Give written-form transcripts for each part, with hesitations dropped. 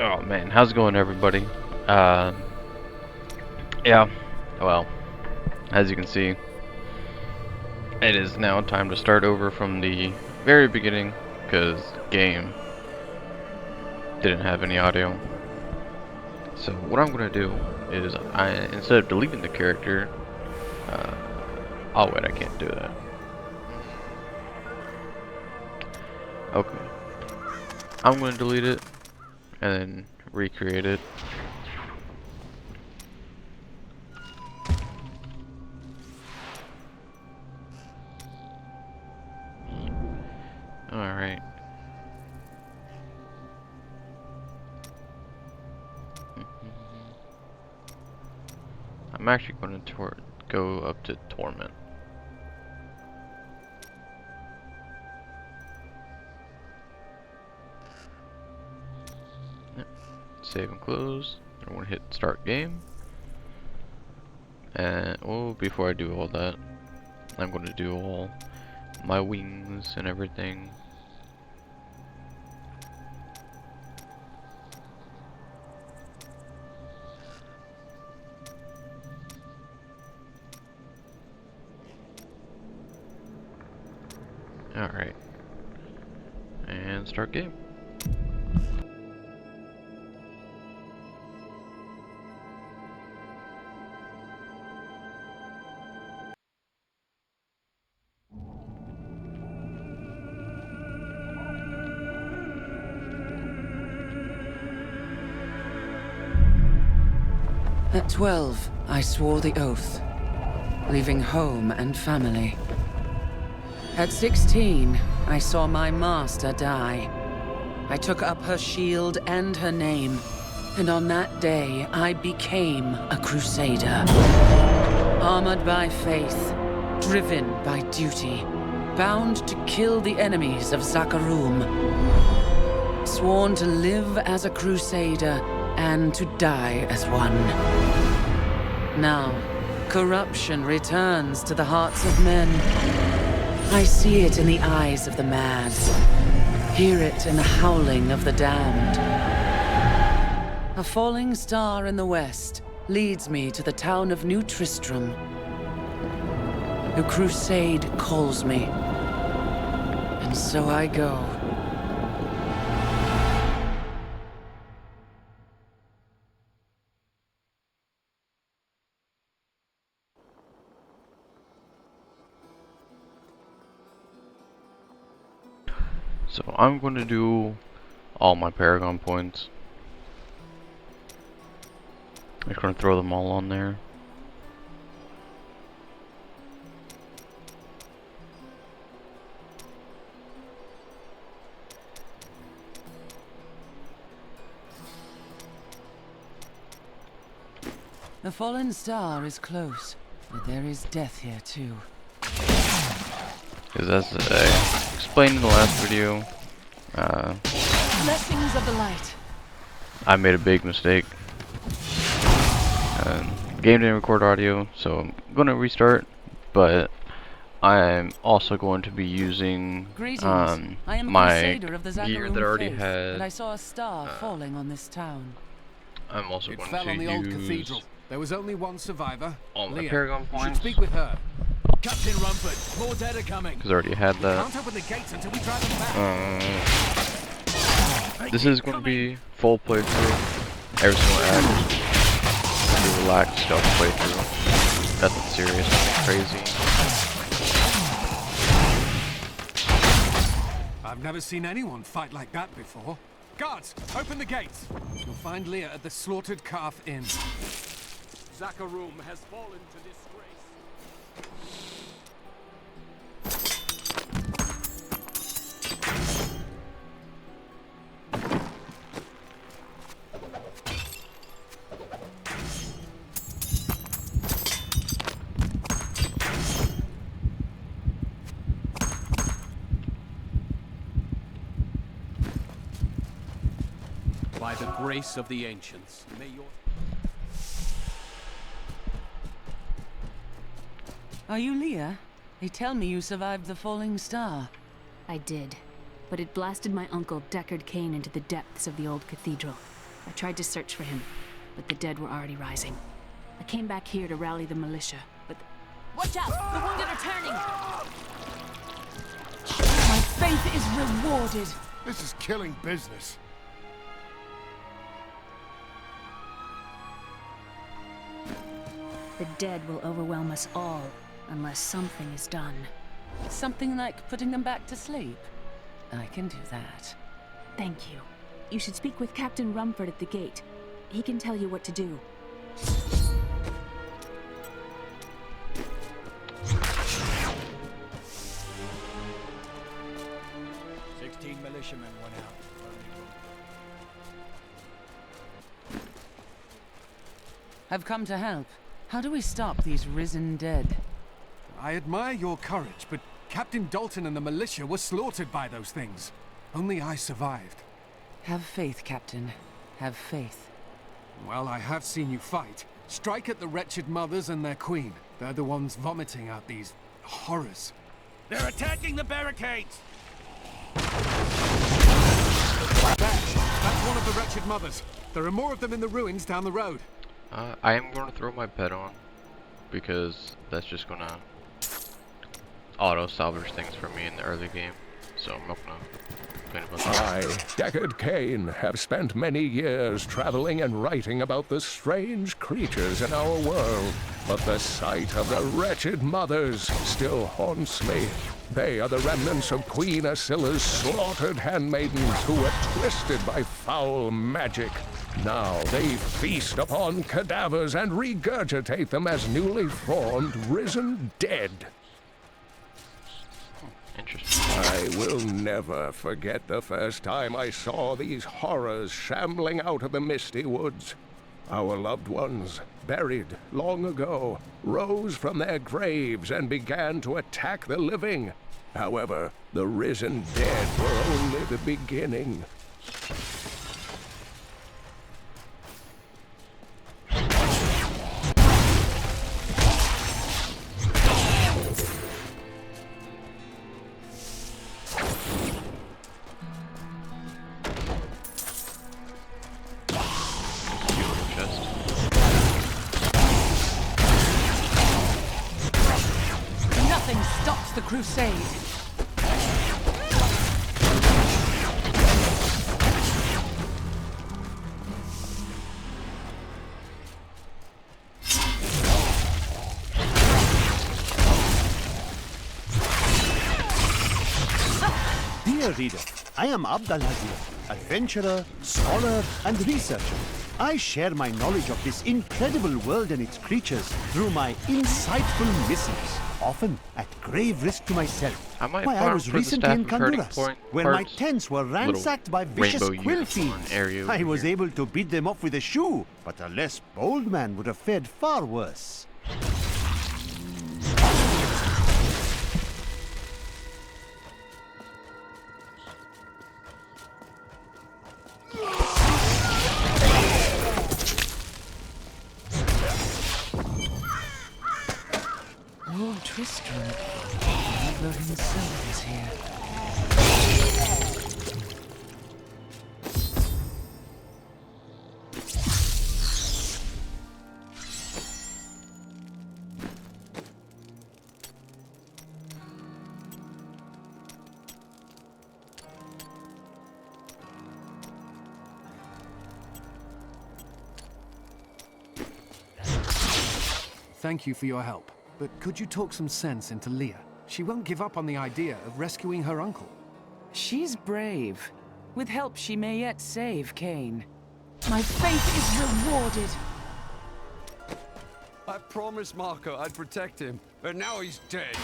Oh man, how's it going, everybody? Uh, yeah, well, as you can see, it is now time to start over from the very beginning, because game didn't have any audio. So what I'm gonna do is, instead of deleting the character, uh, oh wait, I can't do that. Okay, I'm gonna delete it, and then recreate it. Alright. I'm actually going to go up to Torment. Yep. Save and close. I'm going to hit start game. And, oh, before I do all that, I'm going to do all my wings and everything. Alright. And start game. At 12, I swore the oath, leaving home and family. At 16, I saw my master die. I took up her shield and her name, and on that day, I became a crusader. Armored by faith, driven by duty, bound to kill the enemies of Zakarum. Sworn to live as a crusader and to die as one. Now, corruption returns to the hearts of men. I see it in the eyes of the mad, hear it in the howling of the damned. A falling star in the west leads me to the town of New Tristram. The crusade calls me, and so I go. So I'm going to do all my Paragon points. I'm just going to throw them all on there. The fallen star is close, but there is death here too. Because as I explained in the last video, Blessings of the light. I made a big mistake. The game didn't record audio, so I'm going to restart, but I'm also going to be using I am a my crusader of the gear that I Zakarum already faith, had. and I saw a star falling on this town. I'm also It going fell to on the old use cathedral. There was only one survivor. all my Leah. Paragon You should points, speak with her. Captain Rumford, more dead are coming. because I already had that. Can't open the gates until we drive them back. This is going to be full playthrough. Every single act. Be relaxed, stealth playthrough. Nothing serious, nothing crazy. I've never seen anyone fight like that before. Guards, open the gates. You'll find Leah at the Slaughtered Calf Inn. Zakarum has fallen to disgrace. By the grace of the ancients, may your... Are you Leah? They tell me you survived the falling star. I did, but it blasted my uncle Deckard Cain into the depths of the old cathedral. I tried to search for him, but the dead were already rising. I came back here to rally the militia, but Watch out! The wounded are turning! My faith is rewarded. This is killing business. The dead will overwhelm us all, unless something is done. Something like putting them back to sleep. I can do that. Thank you. You should speak with Captain Rumford at the gate. He can tell you what to do. Militiamen went out. I've come to help. How do we stop these risen dead? I admire your courage, but Captain Dalton and the militia were slaughtered by those things. Only I survived. Have faith, Captain. Have faith. Well, I have seen you fight. Strike at the wretched mothers and their queen. They're the ones vomiting out these horrors. They're attacking the barricades! That's one of the wretched mothers. There are more of them in the ruins down the road. I am going to throw my pet on, because that's just going to auto-salvage things for me in the early game. So I'm not going to complain about that. I, Deckard Cain, have spent many years traveling and writing about the strange creatures in our world, but the sight of the wretched mothers still haunts me. They are the remnants of Queen Asilla's slaughtered handmaidens who were twisted by foul magic. Now they feast upon cadavers and regurgitate them as newly formed, risen dead. Interesting. I will never forget the first time I saw these horrors shambling out of the misty woods. Our loved ones, buried long ago, rose from their graves and began to attack the living. However, the risen dead were only the beginning. Nothing stops the crusade. Dear reader, I am Abdallah, adventurer, scholar, and researcher. I share my knowledge of this incredible world and its creatures through my insightful missives, often at grave risk to myself. I might Why, I farm was for the recently staff in of herding Honduras, point where my parts. tents were ransacked by vicious Rainbow quill unicorn thieves. area I over was here. able to beat them off with a shoe, but a less bold man would have fared far worse. Lord Tristram. Adler himself is here. Thank you for your help. But could you talk some sense into Leah? She won't give up on the idea of rescuing her uncle. She's brave. With help, she may yet save Cain. My faith is rewarded. I promised Marco I'd protect him, but now he's dead.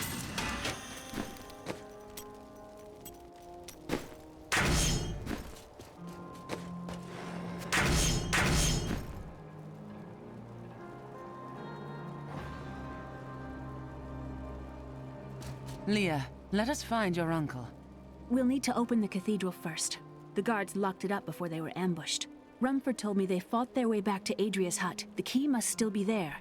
Leah, let us find your uncle. We'll need to open the cathedral first. The guards locked it up before they were ambushed. Rumford told me they fought their way back to Adria's hut. The key must still be there.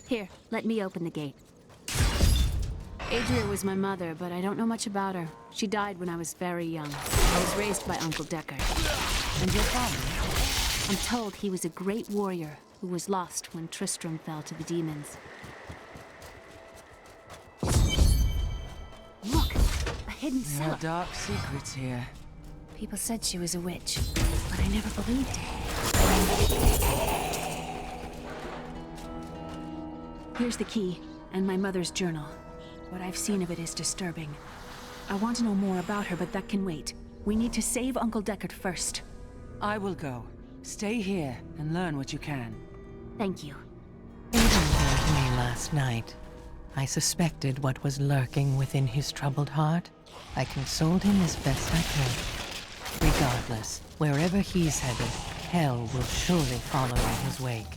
Here, let me open the gate. Adria was my mother, but I don't know much about her. She died when I was very young. I was raised by Uncle Deckard. And your father? I'm told he was a great warrior who was lost when Tristram fell to the demons. Look! A hidden There are cellar. dark secrets here. People said she was a witch, but I never believed it. Here's the key, and my mother's journal. What I've seen of it is disturbing. I want to know more about her, but that can wait. We need to save Uncle Deckard first. I will go. Stay here and learn what you can. Thank you. Aiden came to me last night. I suspected what was lurking within his troubled heart. I consoled him as best I could. Regardless, wherever he's headed, hell will surely follow in his wake.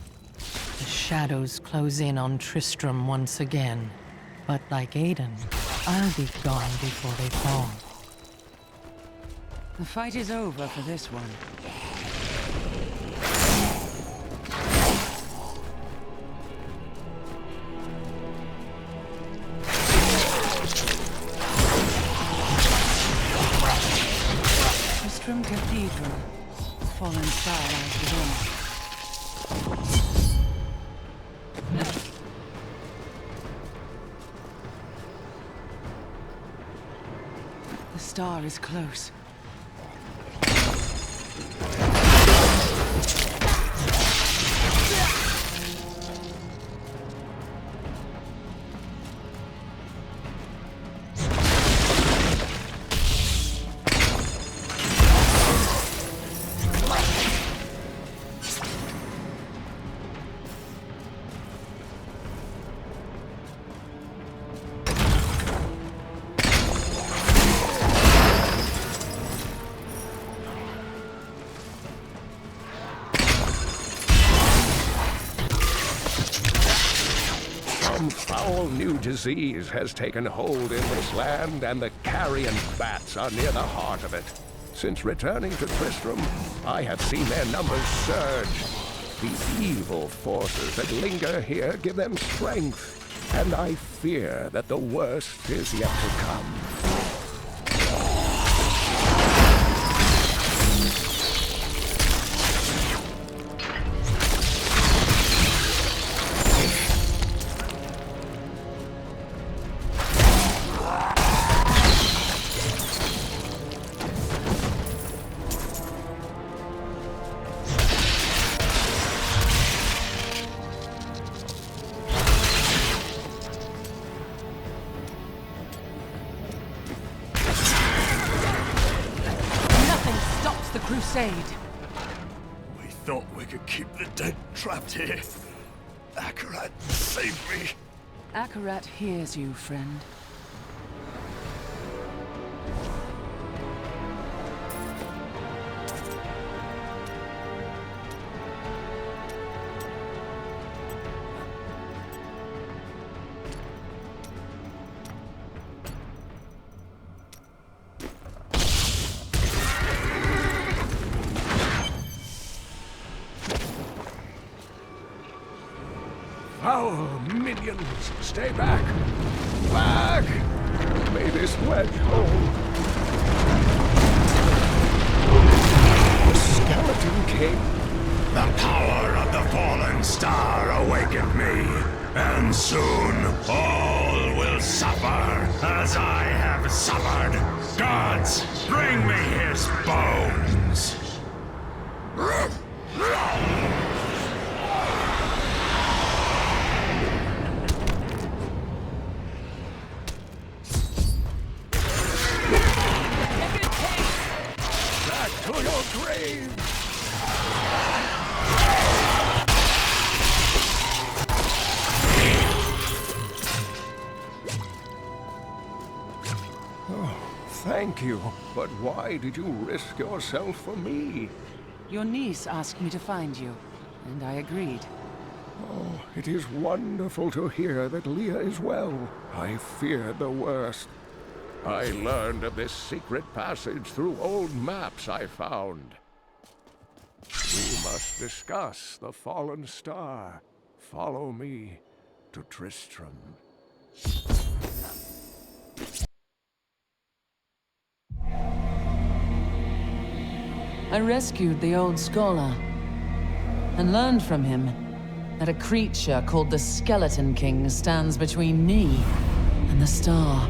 The shadows close in on Tristram once again. But like Aiden, I'll be gone before they fall. The fight is over for this one. Tristram Cathedral. Fallen star lies within. The star is close. Some foul new disease has taken hold in this land, and the carrion bats are near the heart of it. Since returning to Tristram, I have seen their numbers surge. The evil forces that linger here give them strength, and I fear that the worst is yet to come. Crusade. We thought we could keep the dead trapped here. Akarat, save me. Akarat hears you, friend. Foul minions, stay back! Back! May this wedge hold. The Skeleton King. The power of the fallen star awakened me, and soon all will suffer as I have suffered. Gods, bring me his bones! To your grave! Oh, thank you. But why did you risk yourself for me? Your niece asked me to find you, and I agreed. Oh, it is wonderful to hear that Leah is well. I feared the worst. I learned of this secret passage through old maps I found. We must discuss the fallen star. Follow me. to Tristram. I rescued the old scholar and learned from him that a creature called the Skeleton King stands between me and the star,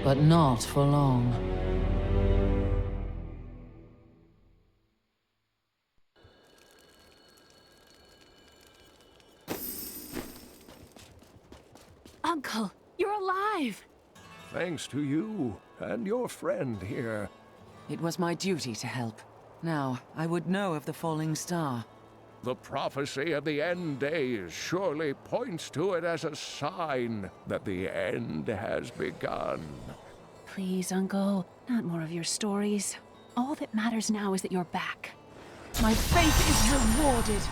but not for long. Uncle, you're alive! Thanks to you and your friend here. It was my duty to help. Now, I would know of the falling star. The prophecy of the end days surely points to it as a sign that the end has begun. Please, Uncle, not more of your stories. All that matters now is that you're back. My faith is rewarded!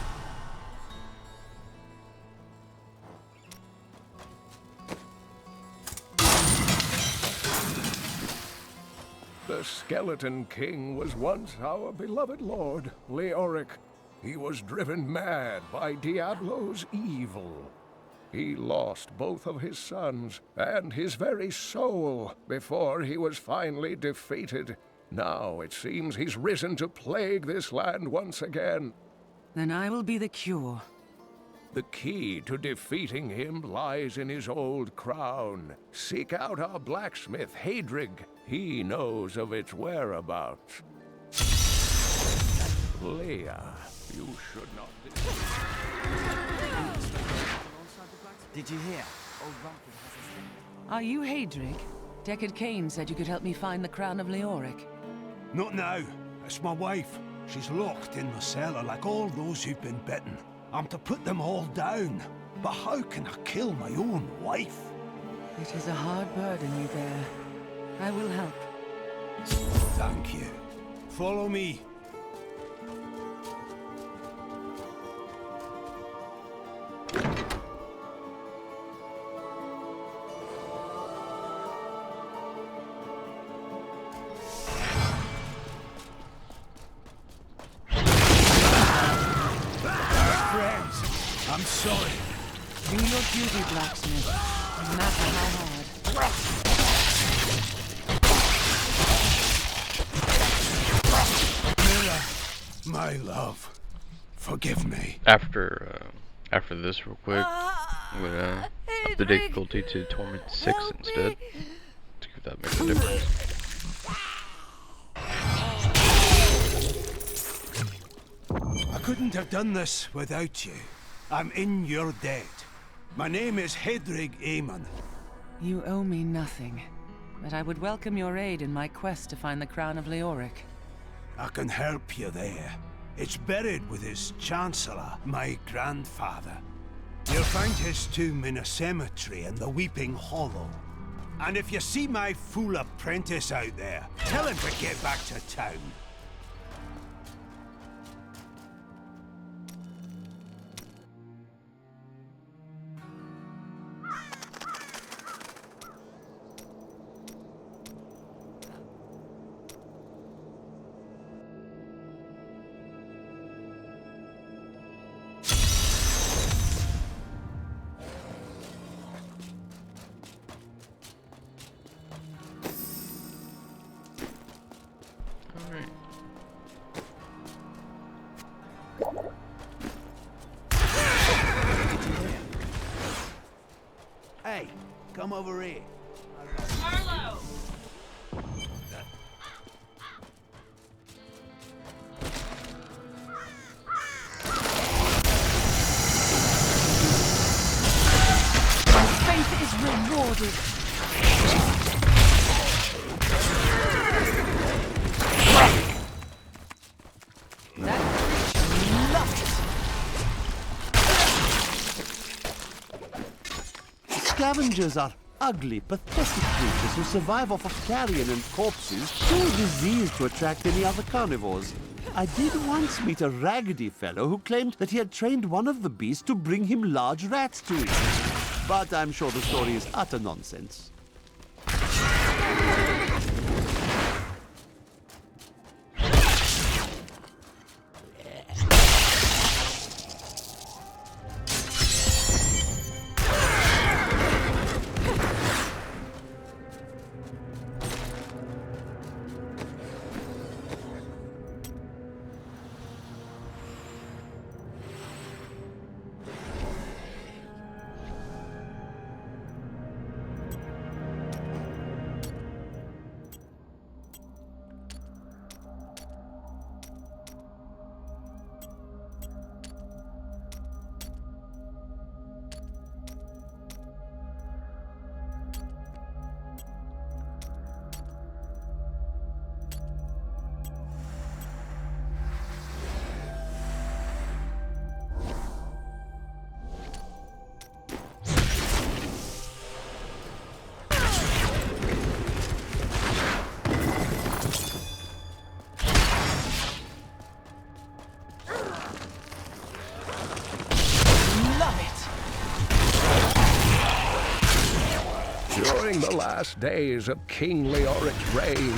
The Skeleton King was once our beloved lord, Leoric. He was driven mad by Diablo's evil. He lost both of his sons and his very soul before he was finally defeated. Now it seems he's risen to plague this land once again. Then I will be the cure. The key to defeating him lies in his old crown. Seek out our blacksmith, Hadrig. He knows of its whereabouts. Leia, you should not be... Did you hear? Old Rumpel has a thing. Are you Hadrig? Deckard Cain said you could help me find the crown of Leoric. Not now. It's my wife. She's locked in the cellar like all those who've been bitten. I'm to put them all down. But how can I kill my own wife? It is a hard burden you bear. I will help. Thank you. Follow me. I'm sorry. Do your duty, blacksmith, no matter how hard. Mira, my love, forgive me. After this real quick, I'm gonna up the difficulty to Torment 6 instead. To see if that makes a difference. I couldn't have done this without you. I'm in your debt. My name is Hadrig Aemon. You owe me nothing, but I would welcome your aid in my quest to find the crown of Leoric. I can help you there. It's buried with his Chancellor, my grandfather. You'll find his tomb in a cemetery in the Weeping Hollow. And if you see my fool apprentice out there, tell him to get back to town. Hey, come over here. Marlowe! My faith is rewarded. Scavengers are ugly, pathetic creatures who survive off of carrion and corpses, too diseased to attract any other carnivores. I did once meet a raggedy fellow who claimed that he had trained one of the beasts to bring him large rats to eat. But I'm sure the story is utter nonsense. last days of King Leoric's reign,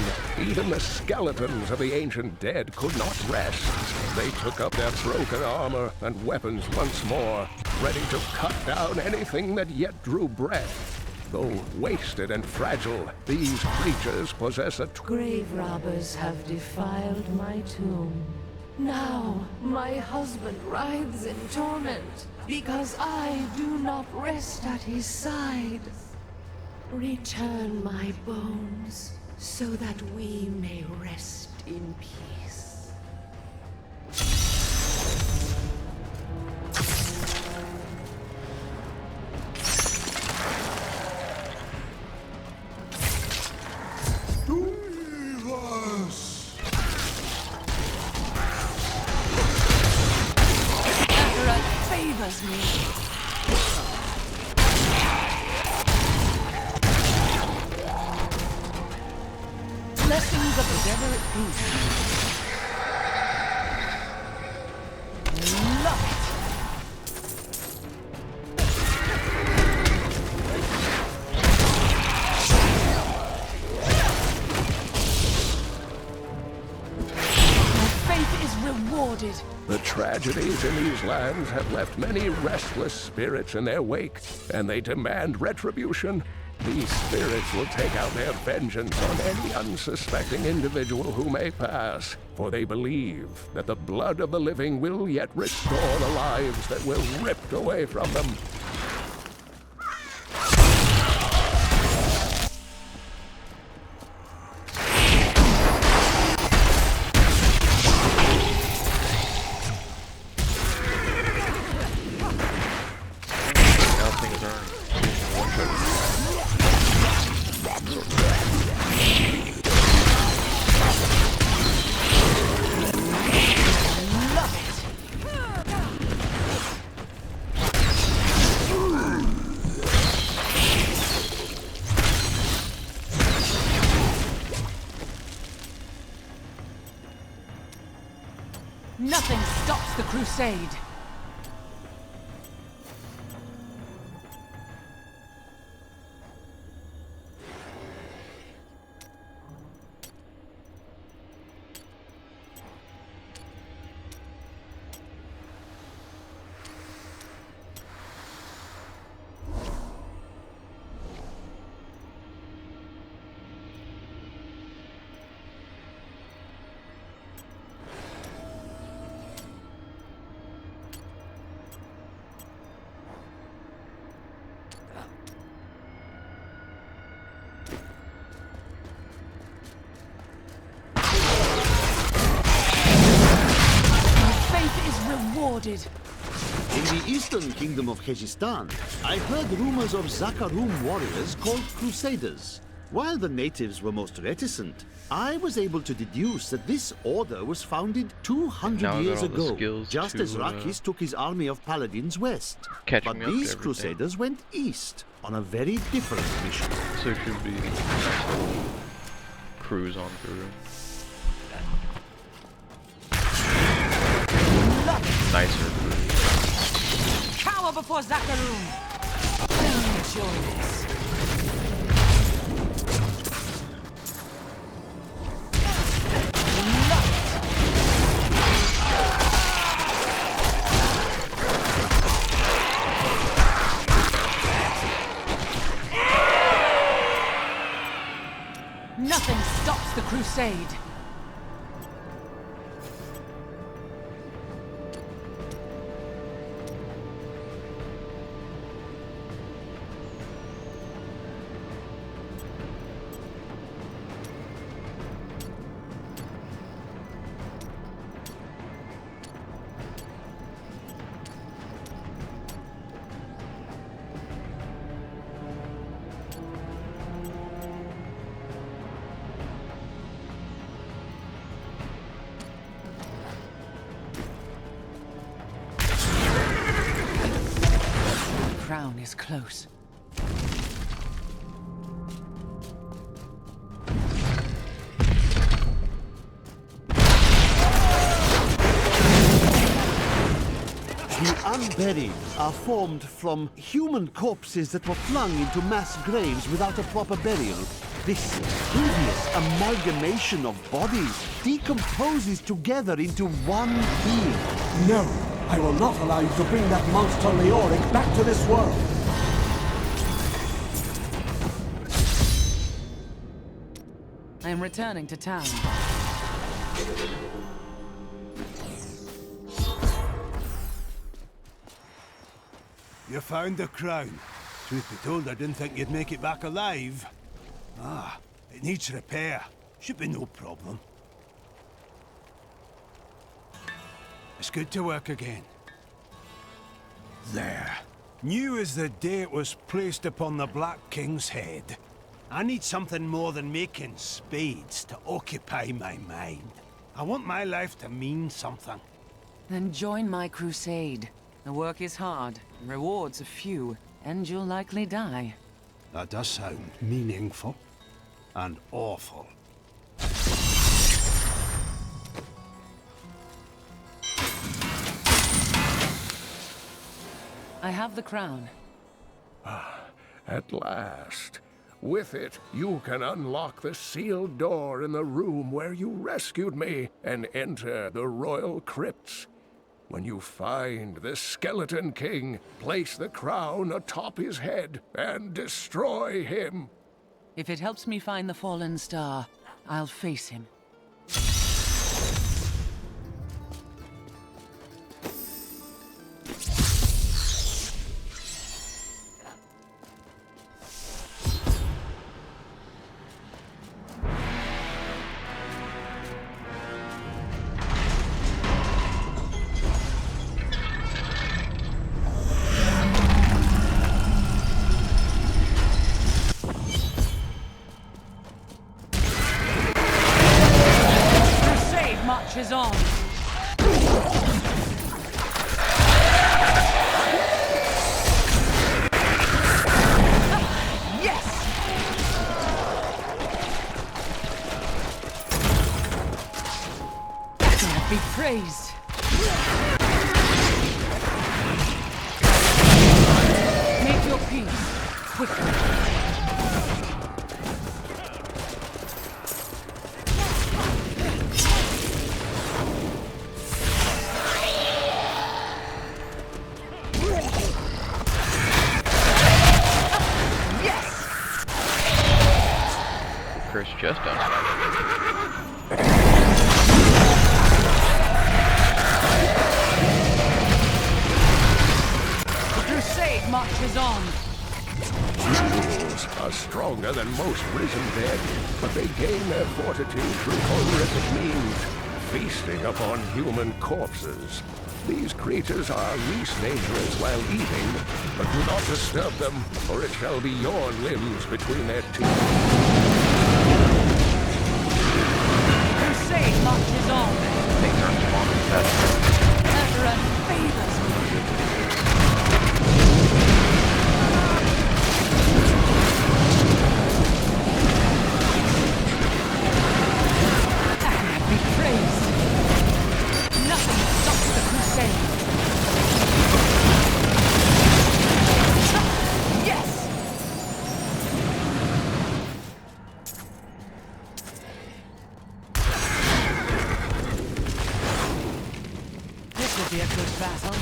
even the skeletons of the ancient dead could not rest. They took up their broken armor and weapons once more, ready to cut down anything that yet drew breath. Though wasted and fragile, these creatures possess a Grave robbers have defiled my tomb. Now my husband writhes in torment because I do not rest at his side. Return my bones so that we may rest in peace. Favors me. Blessings of whatever it proves. Love it. My faith is rewarded. The tragedies in these lands have left many restless spirits in their wake, and they demand retribution. These spirits will take out their vengeance on any unsuspecting individual who may pass, for they believe that the blood of the living will yet restore the lives that were ripped away from them. Nothing stops the crusade. In the eastern kingdom of Khejistan, I heard rumors of Zakarum warriors called Crusaders. While the natives were most reticent, I was able to deduce that this order was founded 200 years ago, just as Rakis took his army of paladins west. But these Crusaders went east on a very different mission. So it should be cruise on through. Nicer. Cower before Zakarum! Enjoy this. Nothing stops the crusade. The crown is close. The unburied are formed from human corpses that were flung into mass graves without a proper burial. This hideous amalgamation of bodies decomposes together into one being. No, I will not allow you to bring that monster Leoric back to this world. I am returning to town. You found the crown. Truth be told, I didn't think you'd make it back alive. Ah, it needs repair. Should be no problem. It's good to work again. There. New as the day it was placed upon the Black King's head. I need something more than making spades to occupy my mind. I want my life to mean something. Then join my crusade. The work is hard, rewards are few, and you'll likely die. That does sound meaningful. And awful. I have the crown. At last. With it, you can unlock the sealed door in the room where you rescued me and enter the royal crypts. When you find the Skeleton King, place the crown atop his head and destroy him. If it helps me find the fallen star, I'll face him. Is on. Yes! God be praised. Make your peace quickly. Just done. The crusade marches on. Ghouls are stronger than most risen dead, but they gain their fortitude through horrific means, feasting upon human corpses. These creatures are least dangerous while eating, but do not disturb them, or it shall be your limbs between their teeth. Crusade marches on. Things aren't spawning fast. Everyone favors me. God be praised. Nothing stops the crusade. Yes! This will be a good battle.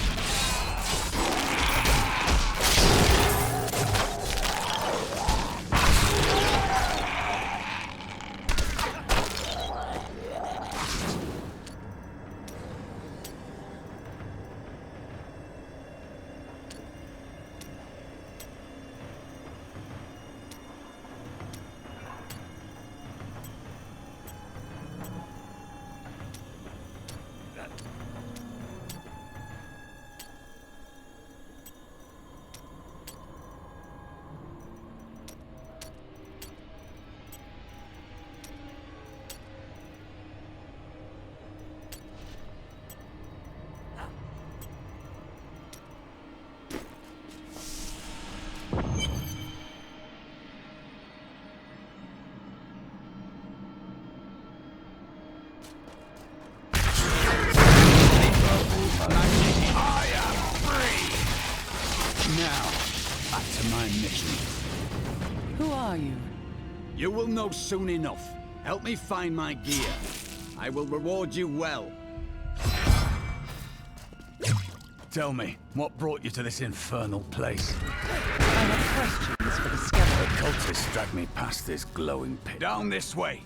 are you? You will know soon enough. Help me find my gear. I will reward you well. Tell me, what brought you to this infernal place? I have questions for the skeleton. The cultists dragged me past this glowing pit. Down this way!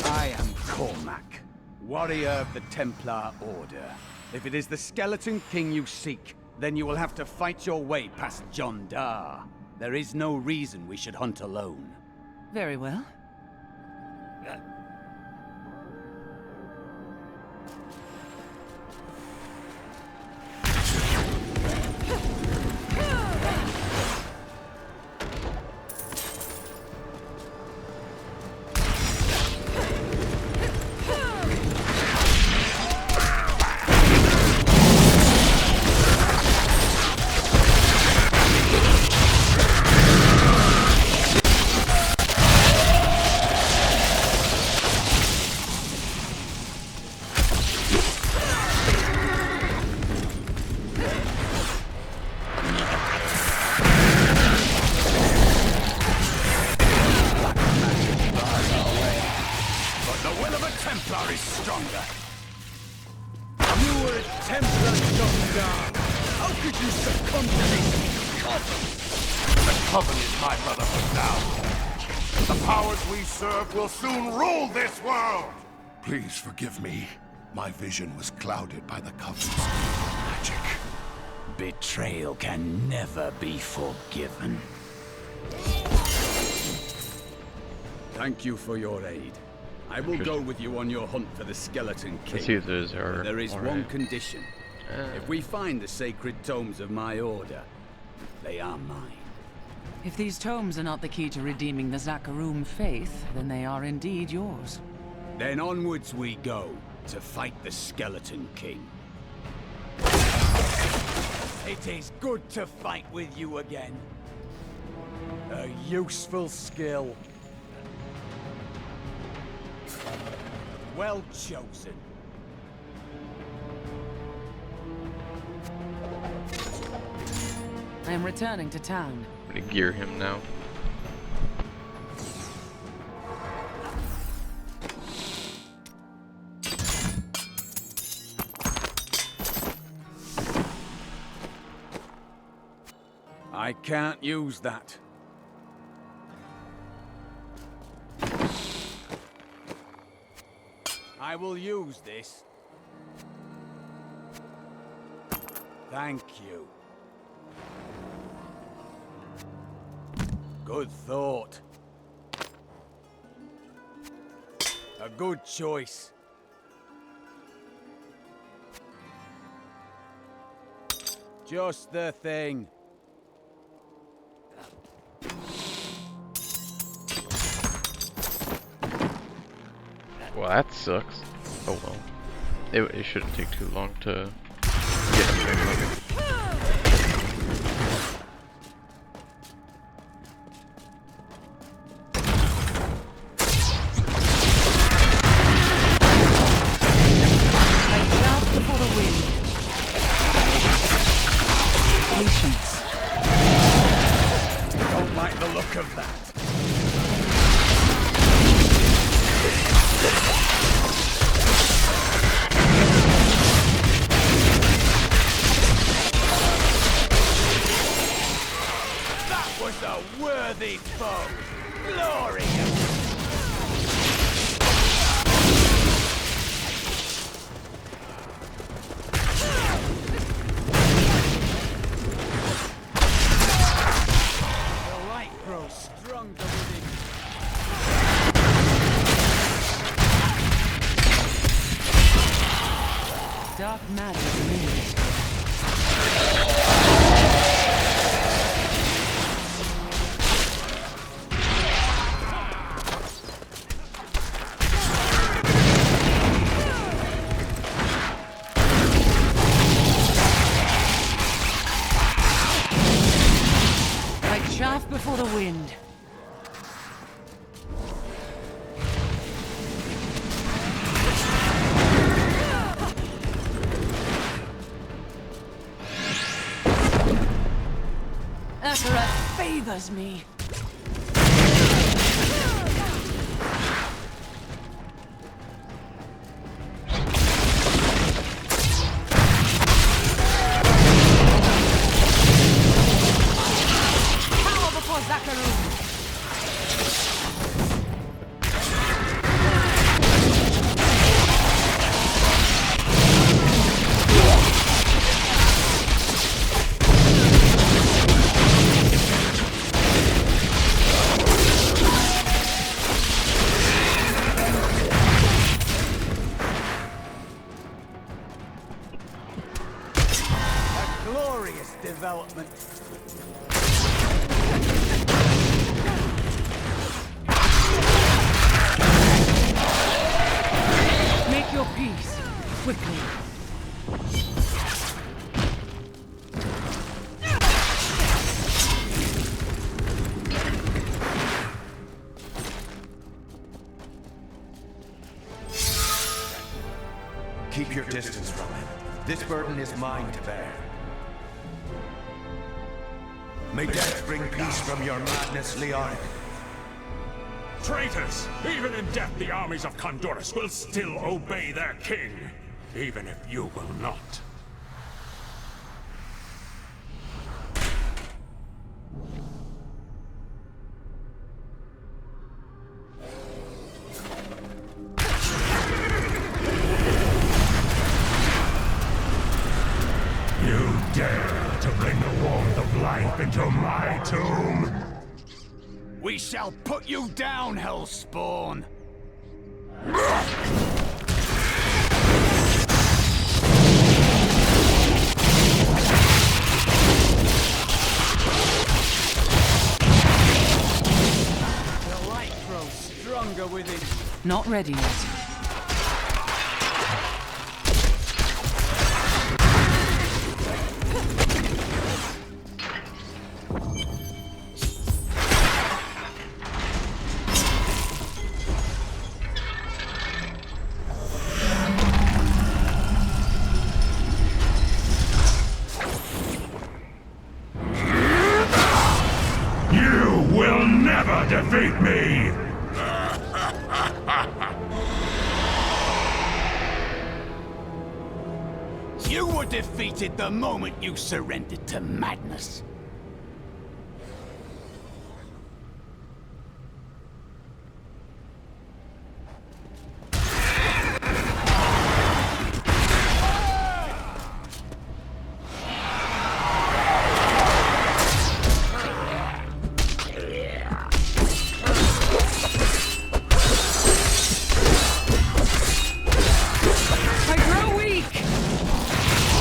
I am Cormac, warrior of the Templar Order. If it is the Skeleton King you seek, then you will have to fight your way past John Dar. There is no reason we should hunt alone. Very well. Will soon rule this world! Please forgive me. My vision was clouded by the Covenant's magic. Betrayal can never be forgiven. Thank you for your aid. I will go with you on your hunt for the Skeleton King. Let's see if those are... But there is all one right. condition. If we find the sacred tomes of my order, they are mine. If these tomes are not the key to redeeming the Zakarum faith, then they are indeed yours. Then onwards we go, to fight the Skeleton King. It is good to fight with you again. A useful skill. Well chosen. I am returning to town. I'm gonna gear him now. I can't use that. I will use this. Thank you. Good thought. A good choice. Just the thing. Well, that sucks. Oh well. It shouldn't take too long to get him. Don't like the look of that. That was a worthy foe. Glorious. Stronger within. Dark matter remains. Like chaff before the wind. bothers me. Power before Zakarum! Glorious development. Make your peace, quickly. Keep your distance from him. This burden is mine to bear. May death bring peace from your madness, Leonic. Traitors! Even in death, the armies of Condorus will still obey their king, even if you will not. You dare to bring the warmth of life into my tomb? We shall put you down, Hellspawn! The light grows stronger within. Not ready yet. You will never defeat me! You were defeated the moment you surrendered to madness. I grow weak!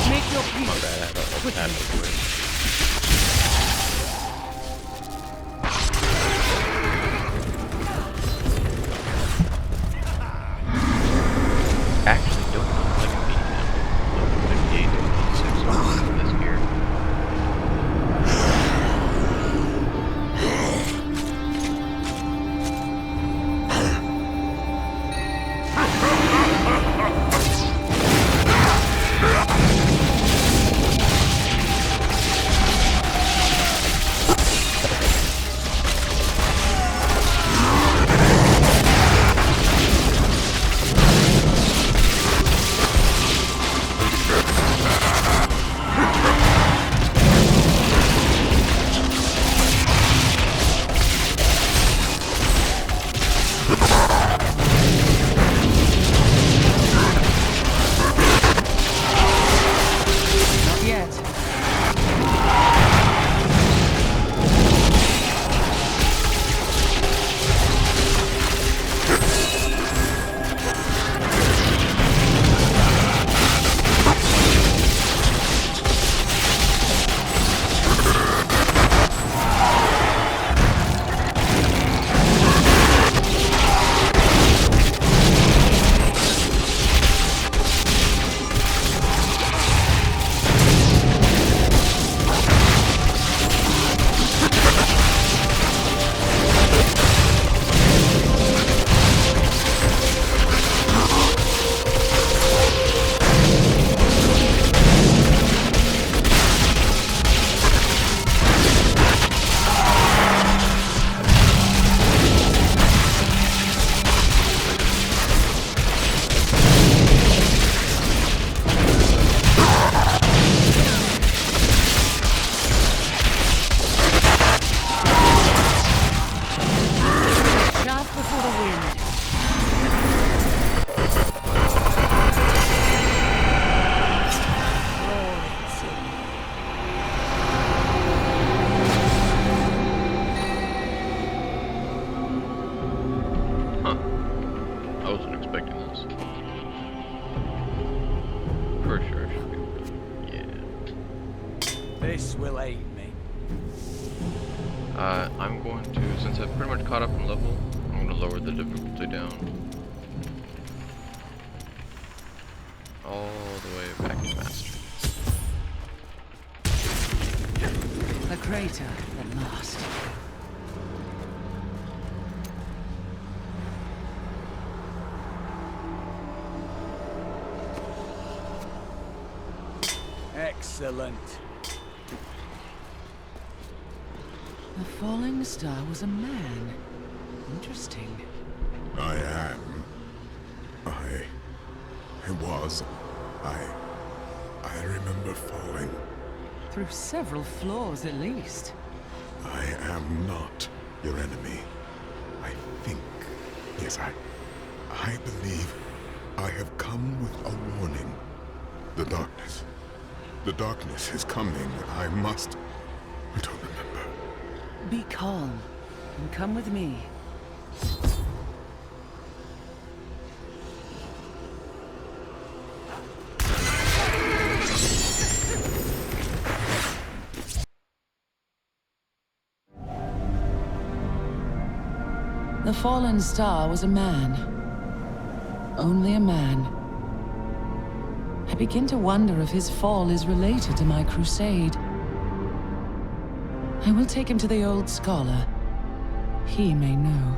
Make your peace, quickly. This will aid me. I'm going to, since I've pretty much caught up in level, I'm going to lower the difficulty down. All the way back to Master. The crater at last. Excellent. The falling star was a man. Interesting. I am. I was. I remember falling. Through several floors at least. I am not your enemy. I think. Yes, I believe I have come with a warning. The darkness. The darkness is coming. I must. I don't remember. Be calm and come with me. The fallen star was a man. Only a man. I begin to wonder if his fall is related to my crusade. I will take him to the old scholar. He may know.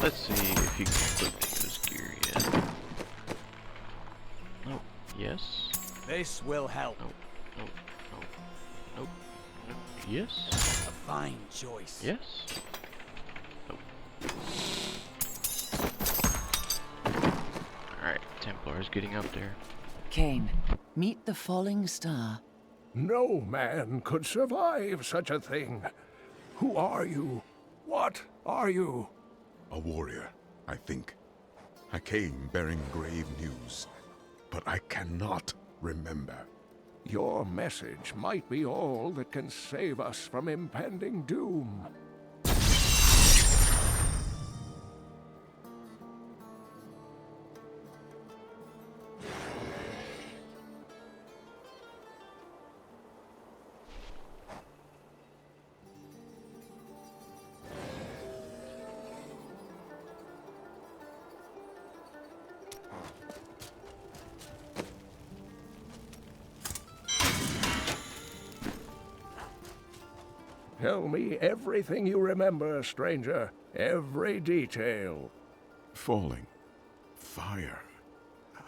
Let's see if he can equip his gear yet. Oh, yes. This will help. Nope. Yes. A fine choice. Yes. Nope. Alright, Templar's getting up there. Cain, meet the falling star. No man could survive such a thing. Who are you? What are you? A warrior, I think. I came bearing grave news, but I cannot remember. Your message might be all that can save us from impending doom. Tell me everything you remember, stranger. Every detail. Falling. Fire.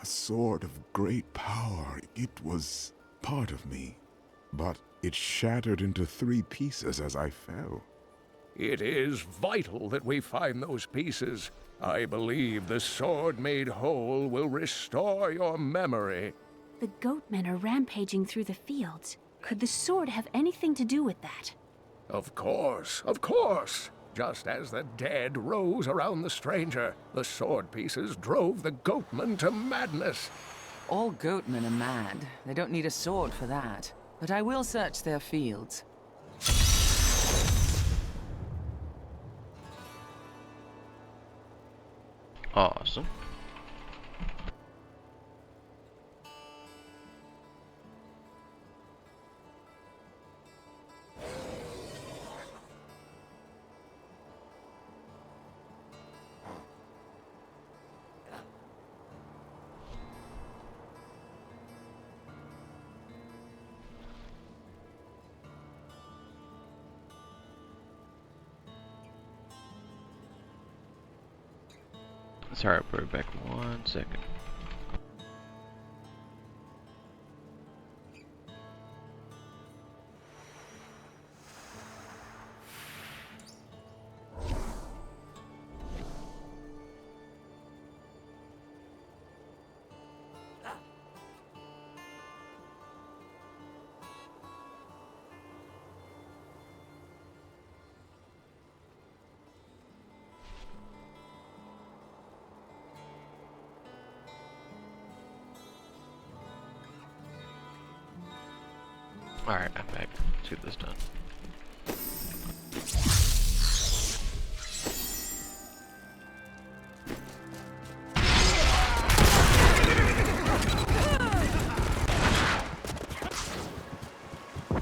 A sword of great power. It was part of me. But it shattered into 3 pieces as I fell. It is vital that we find those pieces. I believe the sword made whole will restore your memory. The goatmen are rampaging through the fields. Could the sword have anything to do with that? Of course, of course. Just as the dead rose around the stranger, the sword pieces drove the goatmen to madness. All goatmen are mad. They don't need a sword for that. But I will search their fields. Awesome. Sorry, I'll put it back 1 second. Alright, I'm back. Let's get this done.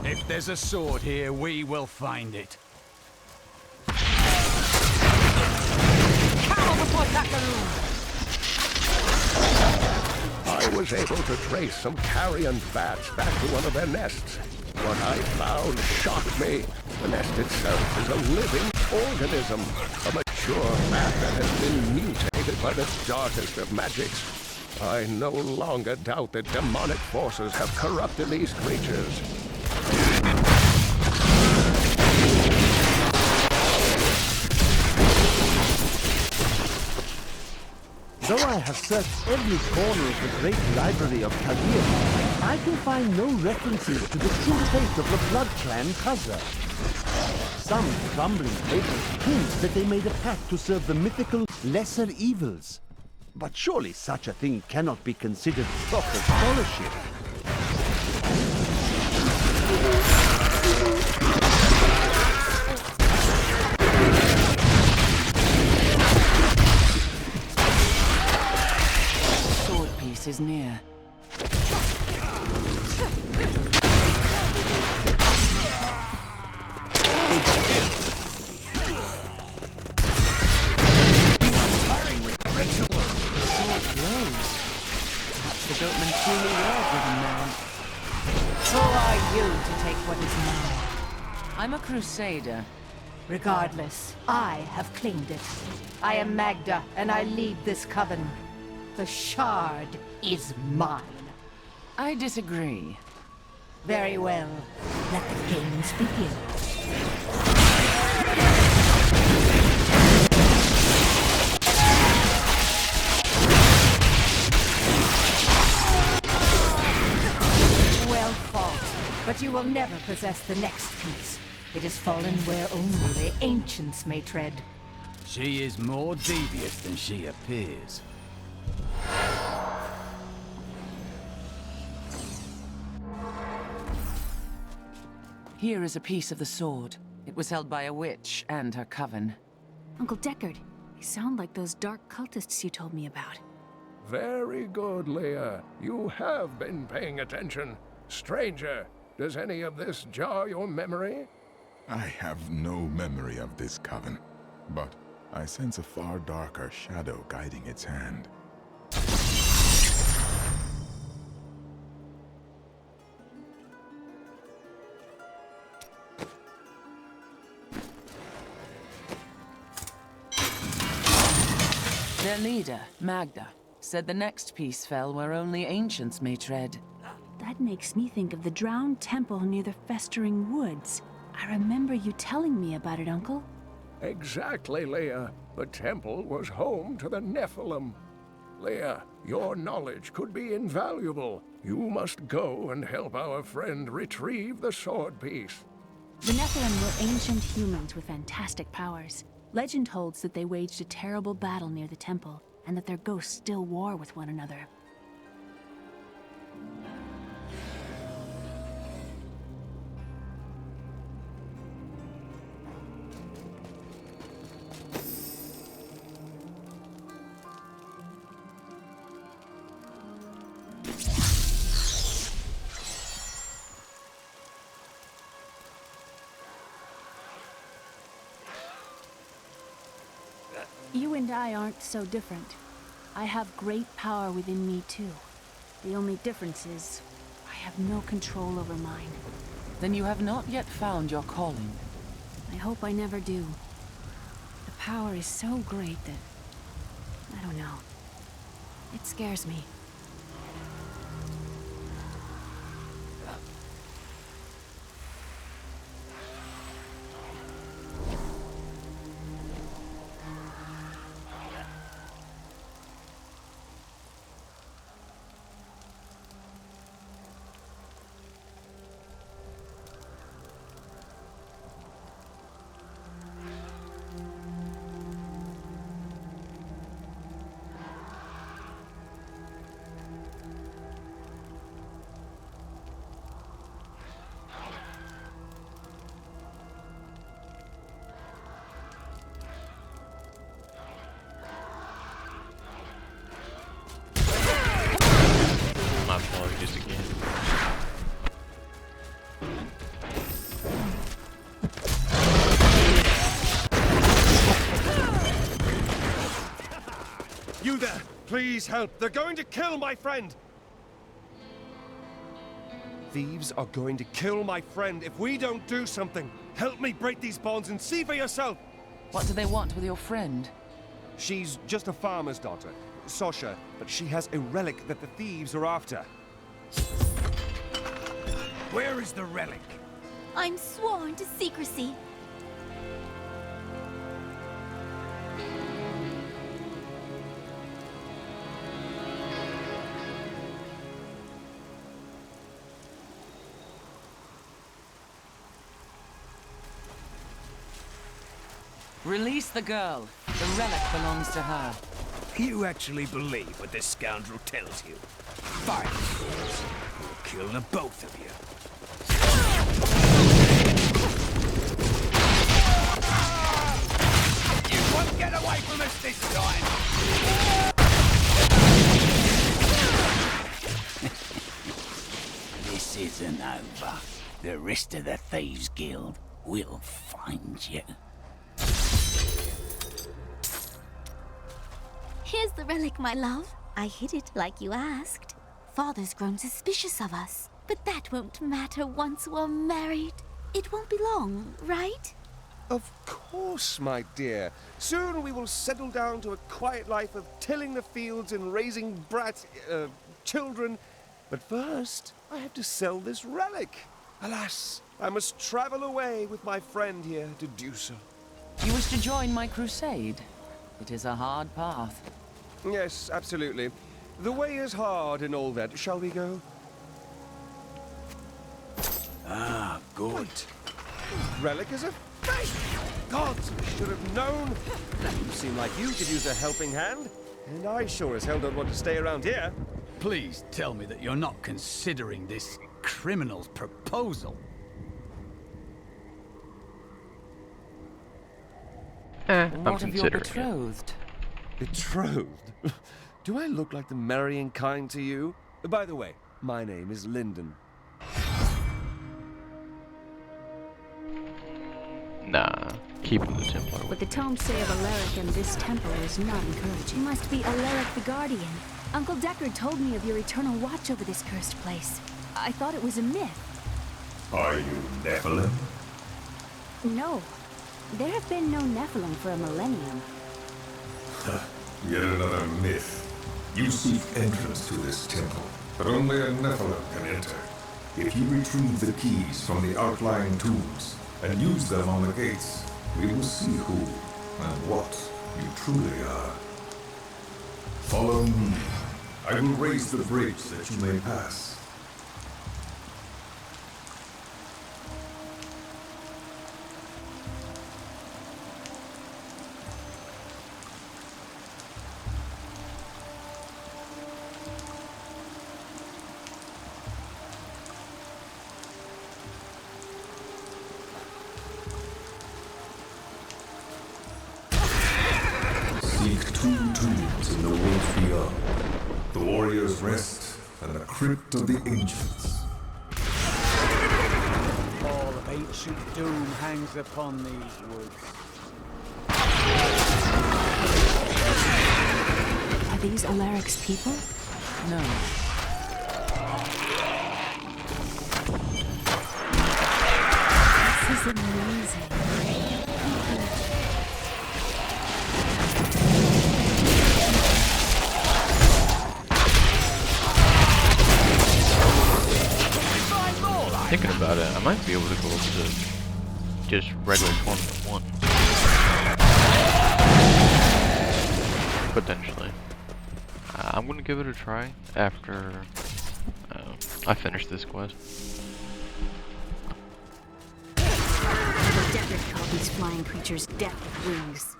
If there's a sword here, we will find it. I was able to trace some carrion bats back to one of their nests. What I found shocked me. The nest itself is a living organism, a mature bat that has been mutated by the darkest of magics. I no longer doubt that demonic forces have corrupted these creatures. Though I have searched every corner of the great library of Kadir, I can find no references to the true fate of the Blood Clan Khazra. Some crumbling papers hint that they made a pact to serve the mythical lesser evils. But surely such a thing cannot be considered proper scholarship. Is near. The boatman truly were driven mad. Who are you to take what is mine? I'm a crusader. Regardless, I have claimed it. I am Magda, and I lead this coven. The shard is mine. I disagree. Very well. Let the games begin. Well fought, but you will never possess the next piece. It has fallen where only the ancients may tread. She is more devious than she appears. Here is a piece of the sword. It was held by a witch and her coven. Uncle Deckard, they sound like those dark cultists you told me about. Very good, Leah. You have been paying attention. Stranger, does any of this jar your memory? I have no memory of this coven, but I sense a far darker shadow guiding its hand. Their leader, Magda, said the next piece fell where only ancients may tread. That makes me think of the drowned temple near the festering woods. I remember you telling me about it, Uncle. Exactly, Leah. The temple was home to the Nephilim. Leah, your knowledge could be invaluable. You must go and help our friend retrieve the sword piece. The Nephilim were ancient humans with fantastic powers. Legend holds that they waged a terrible battle near the temple, and that their ghosts still war with one another. You and I aren't so different. I have great power within me too. The only difference is, I have no control over mine. Then you have not yet found your calling. I hope I never do. The power is so great that... I don't know. It scares me. Please help. They're going to kill my friend. Thieves are going to kill my friend if we don't do something. Help me break these bonds and see for yourself. What do they want with your friend? She's just a farmer's daughter, Sasha, but she has a relic that the thieves are after. Where is the relic? I'm sworn to secrecy. Release the girl. The relic belongs to her. You actually believe what this scoundrel tells you? Fine. We'll kill the both of you. You won't get away from us this time! This isn't over. The rest of the Thieves Guild will find you. Here's the relic, my love. I hid it like you asked. Father's grown suspicious of us, but that won't matter once we're married. It won't be long, right? Of course, my dear. Soon we will settle down to a quiet life of tilling the fields and raising children. But first, I have to sell this relic. Alas, I must travel away with my friend here to do so. You wish to join my crusade? It is a hard path. Yes, absolutely. The way is hard and all that. Shall we go? Ah, good. Wait. Relic is a fake! Gods, I should have known. You seem like you could use a helping hand. And I sure as hell don't want to stay around here. Please tell me that you're not considering this criminal's proposal. I'm what of your betrothed? Betrothed? Do I look like the marrying kind to you? By the way, my name is Lyndon. Nah, keeping the Templar. What the tomes say of Alaric and this temple is not encouraging. You must be Alaric the Guardian. Uncle Deckard told me of your eternal watch over this cursed place. I thought it was a myth. Are you Nephilim? No. There have been no Nephilim for a millennium. Yet another myth. You seek entrance to this temple, but only a Nephilim can enter. If you retrieve the keys from the outlying tombs and use them on the gates, we will see who and what you truly are. Follow me. I will raise the bridge that you may pass. Two tombs in the world beyond. The warrior's rest and the crypt of the ancients. All of ancient doom hangs upon these woods. Are these Alaric's people? No. This is amazing. Thinking about it, I might be able to go up to just regular tournament 1. Potentially. I'm gonna give it a try after I finish this quest. Deckard called these flying creatures death with wings.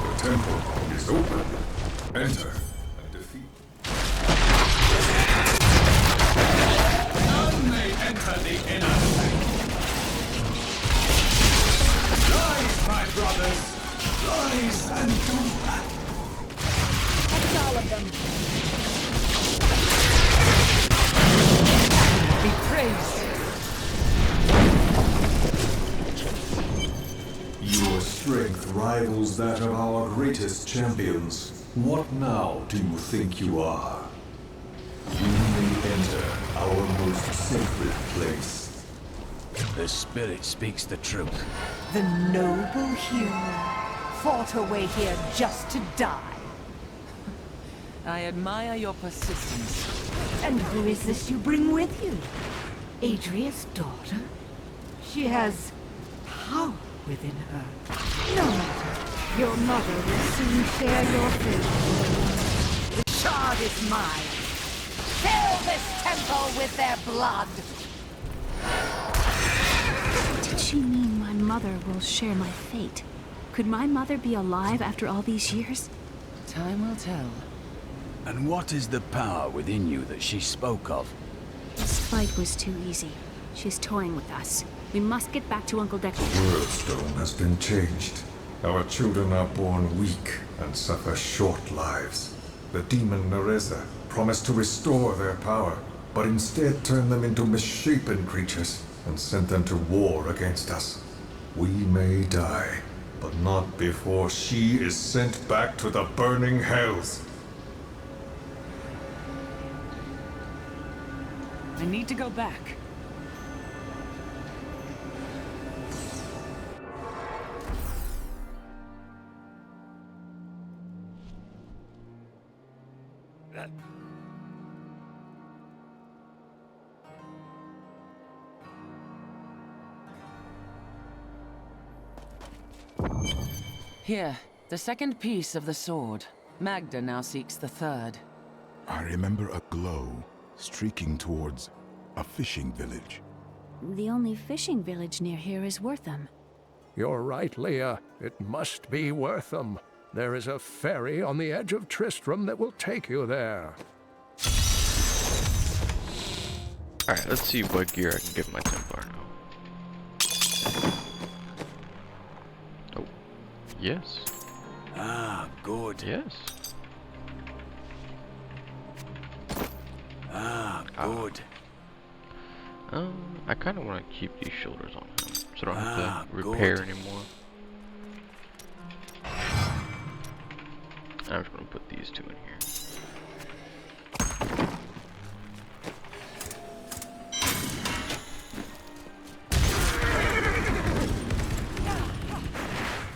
The temple is open. Enter and defeat. None may enter the inner sanctum. Rise, my brothers! Rise and do battle! That's all of them. Be praised. Your strength rivals that of our greatest champions. What now do you think you are? You may enter our most sacred place. The spirit speaks the truth. The noble hero fought her way here just to die. I admire your persistence. And who is this you bring with you? Adria's daughter? She has power within her. No matter. Your mother will soon share your fate. The shard is mine. Fill this temple with their blood. Did she mean my mother will share my fate? Could my mother be alive after all these years? Time will tell. And what is the power within you that she spoke of? This fight was too easy. She's toying with us. We must get back to Uncle Decker. Worldstone has been changed. Our children are born weak and suffer short lives. The demon Nereza promised to restore their power, but instead turned them into misshapen creatures and sent them to war against us. We may die, but not before she is sent back to the burning hells. I need to go back. Here, the second piece of the sword. Magda now seeks the third. I remember a glow streaking towards a fishing village. The only fishing village near here is Wortham. You're right, Leah. It must be Wortham. There is a ferry on the edge of Tristram that will take you there. Alright, let's see what gear I can give my Templar now. Oh, yes. Ah, good. Yes. Ah, good. I kind of want to keep these shoulders on him, so I don't have to good. repair anymore. I'm just going to put these two in here.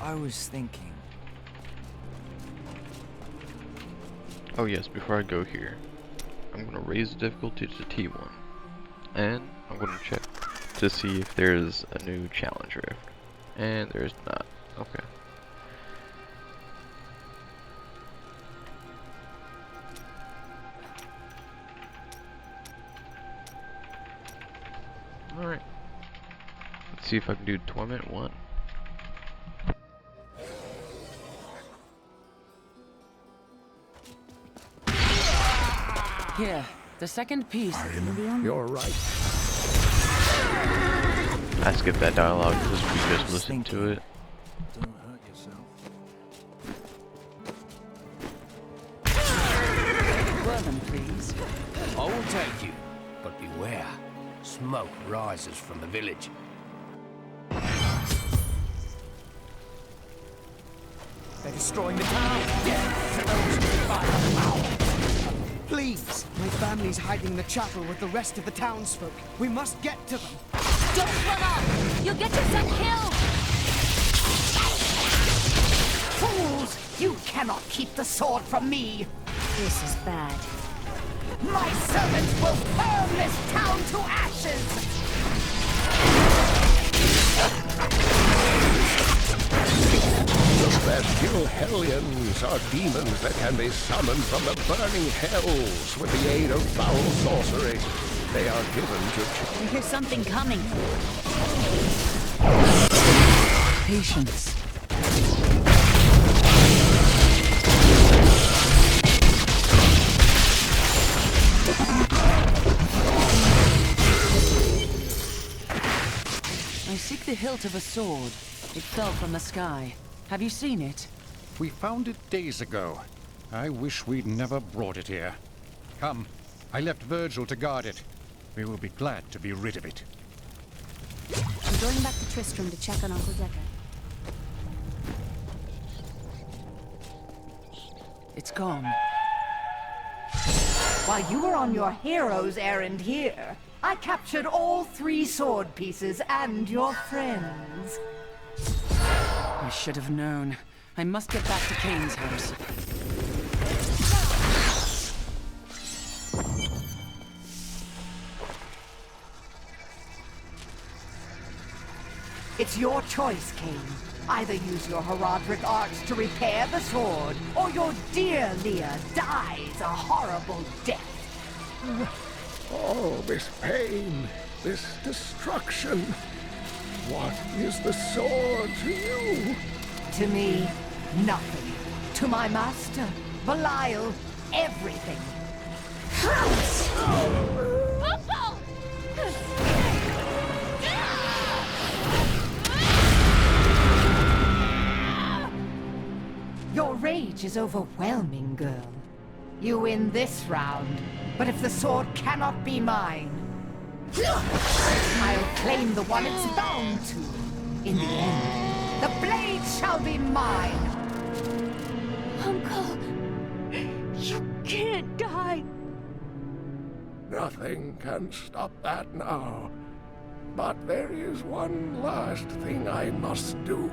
I was thinking. Oh yes, before I go here, I'm going to raise the difficulty to T1. And I'm going to check to see if there's a new challenge rift. And there's not. Okay. Alright. Let's see if I can do Torment 1. Here, the second piece. You're right. I skipped that dialogue because we just listened to it. Don't hurt yourself. Wortham, please. I will take you, but beware. Smoke rises from the village. They're destroying the town. Death to those who defile the power. Please, my family's hiding in the chapel with the rest of the townsfolk. We must get to them. Don't run off! You'll get yourself killed! Fools! You cannot keep the sword from me! This is bad. My servants will burn this town to ashes! The celestial hellions are demons that can be summoned from the burning hells with the aid of foul sorcery. They are given to... I hear something coming. Patience. I seek the hilt of a sword. It fell from the sky. Have you seen it? We found it days ago. I wish we'd never brought it here. Come, I left Virgil to guard it. We will be glad to be rid of it. I'm going back to Tristram to check on Uncle Decker. It's gone. While you were on your hero's errand here, I captured all 3 sword pieces and your friends. I should have known. I must get back to Kane's house. It's your choice, Kane. Either use your heraldric arts to repair the sword, or your dear Leah dies a horrible death. Oh, this pain, this destruction. What is the sword to you? To me, nothing. To my master, Belial, everything. Your rage is overwhelming, girl. You win this round, but if the sword cannot be mine, I'll claim the one it's bound to. In the end, the blade shall be mine. Uncle, you can't die. Nothing can stop that now. But there is one last thing I must do.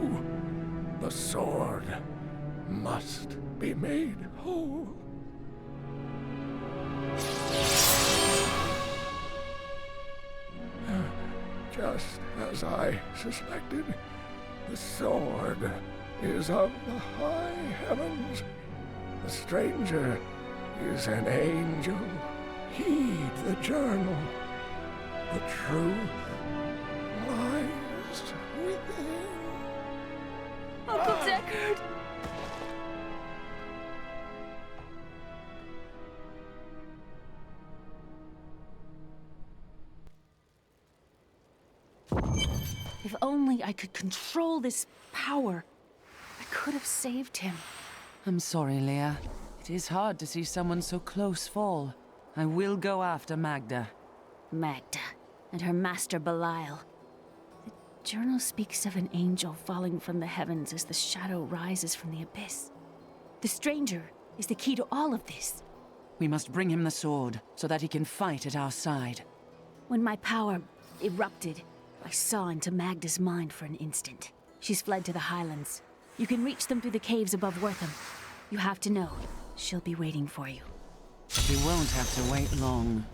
The sword must be made whole. Just as I suspected, the sword is of the high heavens. The stranger is an angel. Heed the journal. The truth lies within. Uncle Deckard! If only I could control this power, I could have saved him. I'm sorry, Leah. It is hard to see someone so close fall. I will go after Magda. Magda and her master Belial. The journal speaks of an angel falling from the heavens as the shadow rises from the abyss. The stranger is the key to all of this. We must bring him the sword, so that he can fight at our side. When my power erupted, I saw into Magda's mind for an instant. She's fled to the Highlands. You can reach them through the caves above Wortham. You have to know, she'll be waiting for you. She won't have to wait long.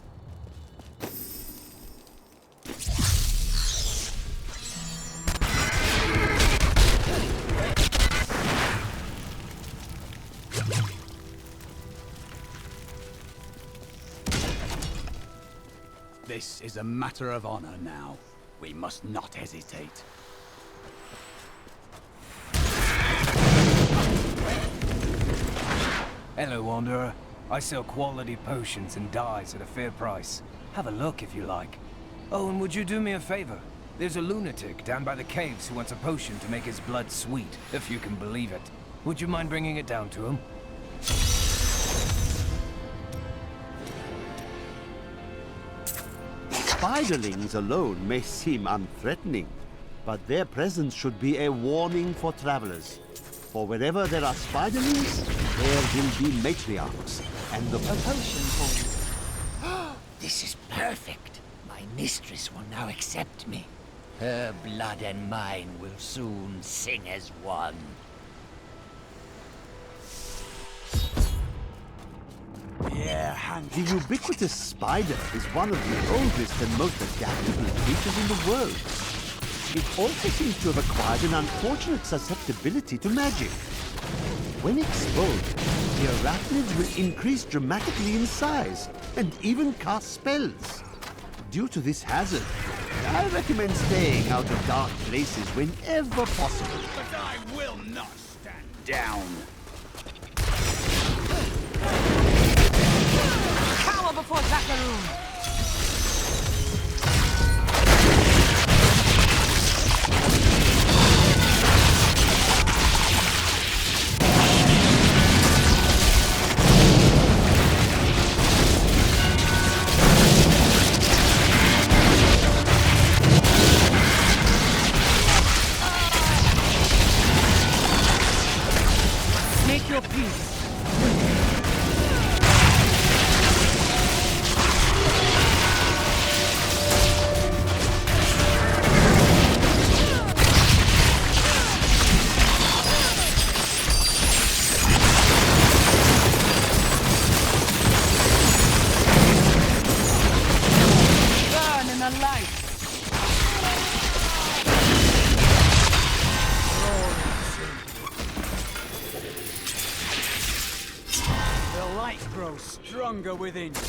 This is a matter of honor now. We must not hesitate. Hello, Wanderer. I sell quality potions and dyes at a fair price. Have a look if you like. Oh, and would you do me a favor? There's a lunatic down by the caves who wants a potion to make his blood sweet, if you can believe it. Would you mind bringing it down to him? Spiderlings alone may seem unthreatening, but their presence should be a warning for travelers. For wherever there are spiderlings, there will be matriarchs, and the potion for you. This is perfect. My mistress will now accept me. Her blood and mine will soon sing as one. The ubiquitous spider is one of the oldest and most adaptable creatures in the world. It also seems to have acquired an unfortunate susceptibility to magic. When exposed, the arachnids will increase dramatically in size and even cast spells. Due to this hazard, I recommend staying out of dark places whenever possible. But I will not stand down. Cower before Zakaroon! Make your peace. Burn in the light. The light grows stronger within you.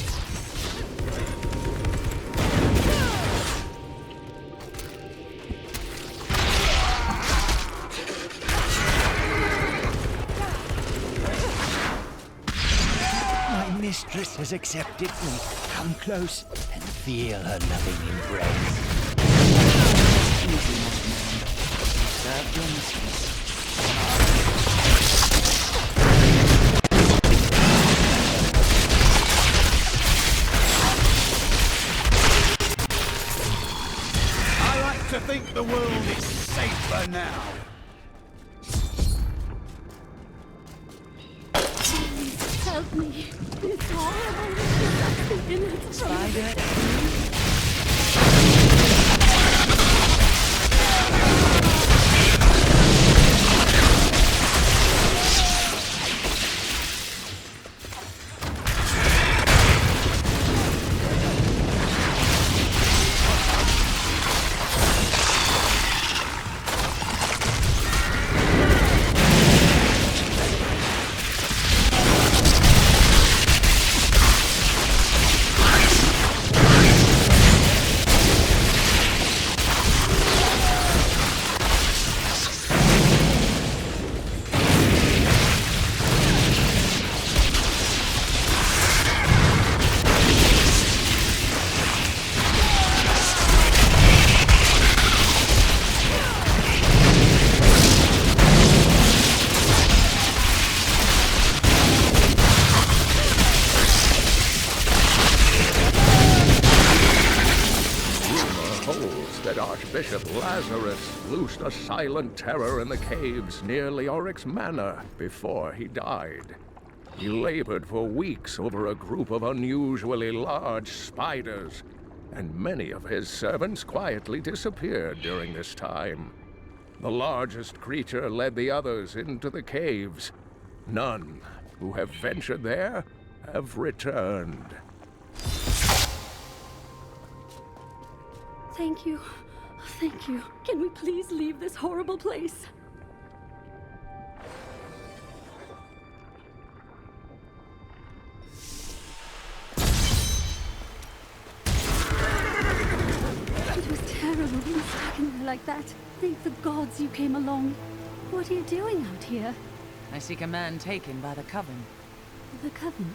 My mistress has accepted me. Come close and feel her loving embrace. Easy, my man. You served your mistress. I like to think the world is safer now. Please help me. It's horrible. The innards from Spider. That Archbishop Lazarus loosed a silent terror in the caves near Leoric's manor before he died. He labored for weeks over a group of unusually large spiders, and many of his servants quietly disappeared during this time. The largest creature led the others into the caves. None who have ventured there have returned. Thank you. Thank you. Can we please leave this horrible place? It was terrible being stuck in there like that. Thank the gods you came along. What are you doing out here? I seek a man taken by the Coven. The Coven?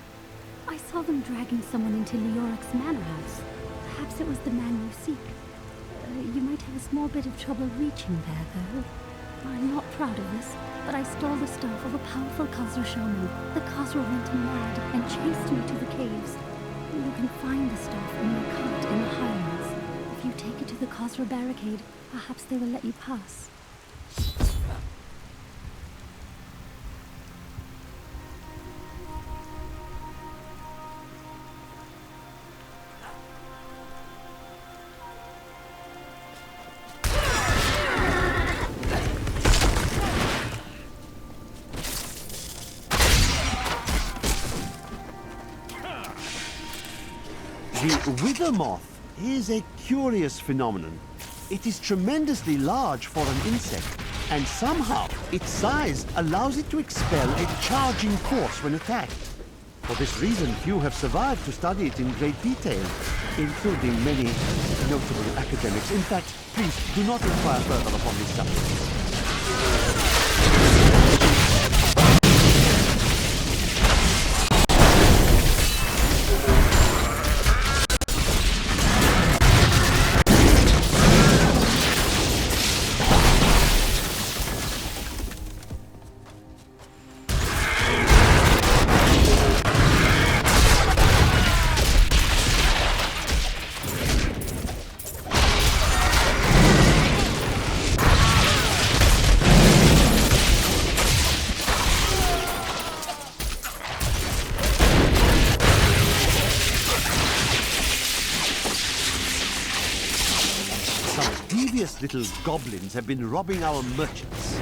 I saw them dragging someone into Leoric's manor house. Perhaps it was the man you seek. You might have a small bit of trouble reaching there, though. I'm not proud of this, but I stole the stuff of a powerful Khazra shaman. The Khazra went mad and chased me to the caves. You can find the stuff in your cart in the highlands. If you take it to the Khazra barricade, perhaps they will let you pass. The wither moth is a curious phenomenon. It is tremendously large for an insect, and somehow its size allows it to expel a charging force when attacked. For this reason, few have survived to study it in great detail, including many notable academics. In fact, please do not inquire further upon this subject. Little goblins have been robbing our merchants.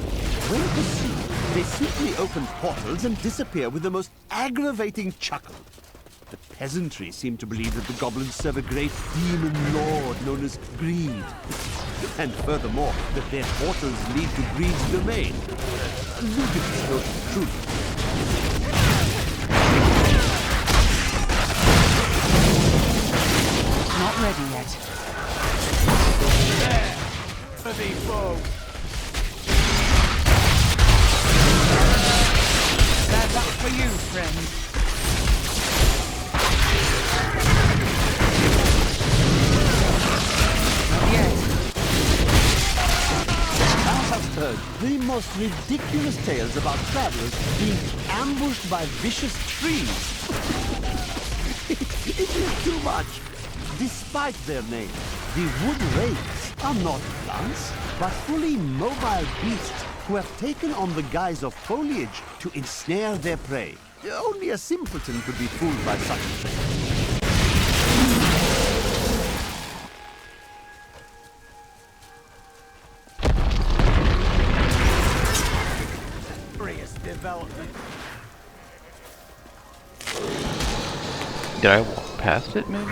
When pursued, they simply open portals and disappear with the most aggravating chuckle. The peasantry seem to believe that the goblins serve a great demon lord known as Greed. And furthermore, that their portals lead to Greed's domain. Ludicrous notion, truly. Not ready yet. Heavy foe. That's up for you, friend. Not yet. I have heard the most ridiculous tales about travelers being ambushed by vicious trees. It is too much. Despite their name, the wood wraiths are not plants, but fully mobile beasts who have taken on the guise of foliage to ensnare their prey. Only a simpleton could be fooled by such a trick. Development. Did I walk past it, maybe?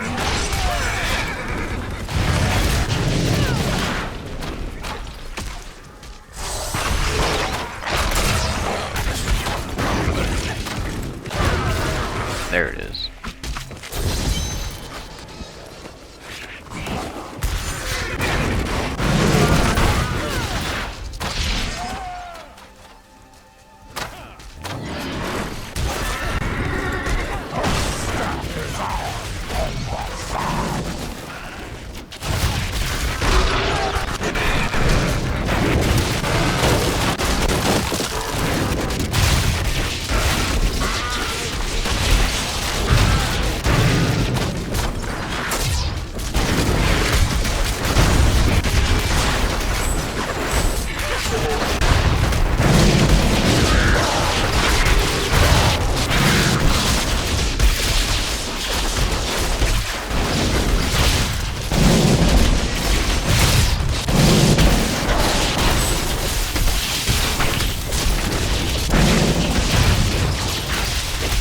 There it is.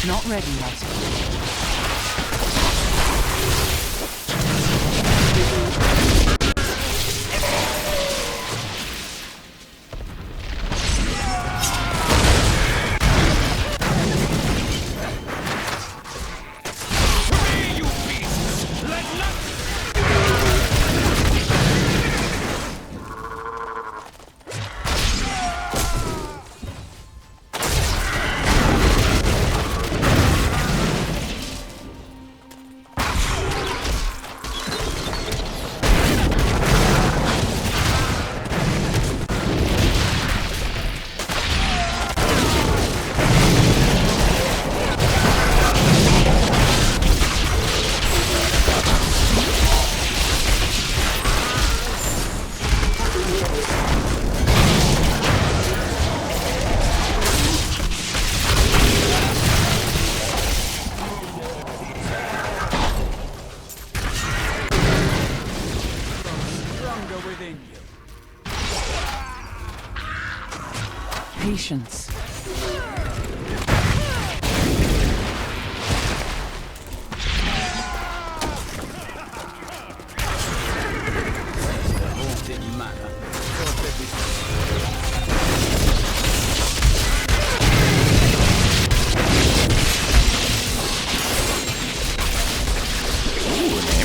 Not ready yet. Patience. Didn't matter.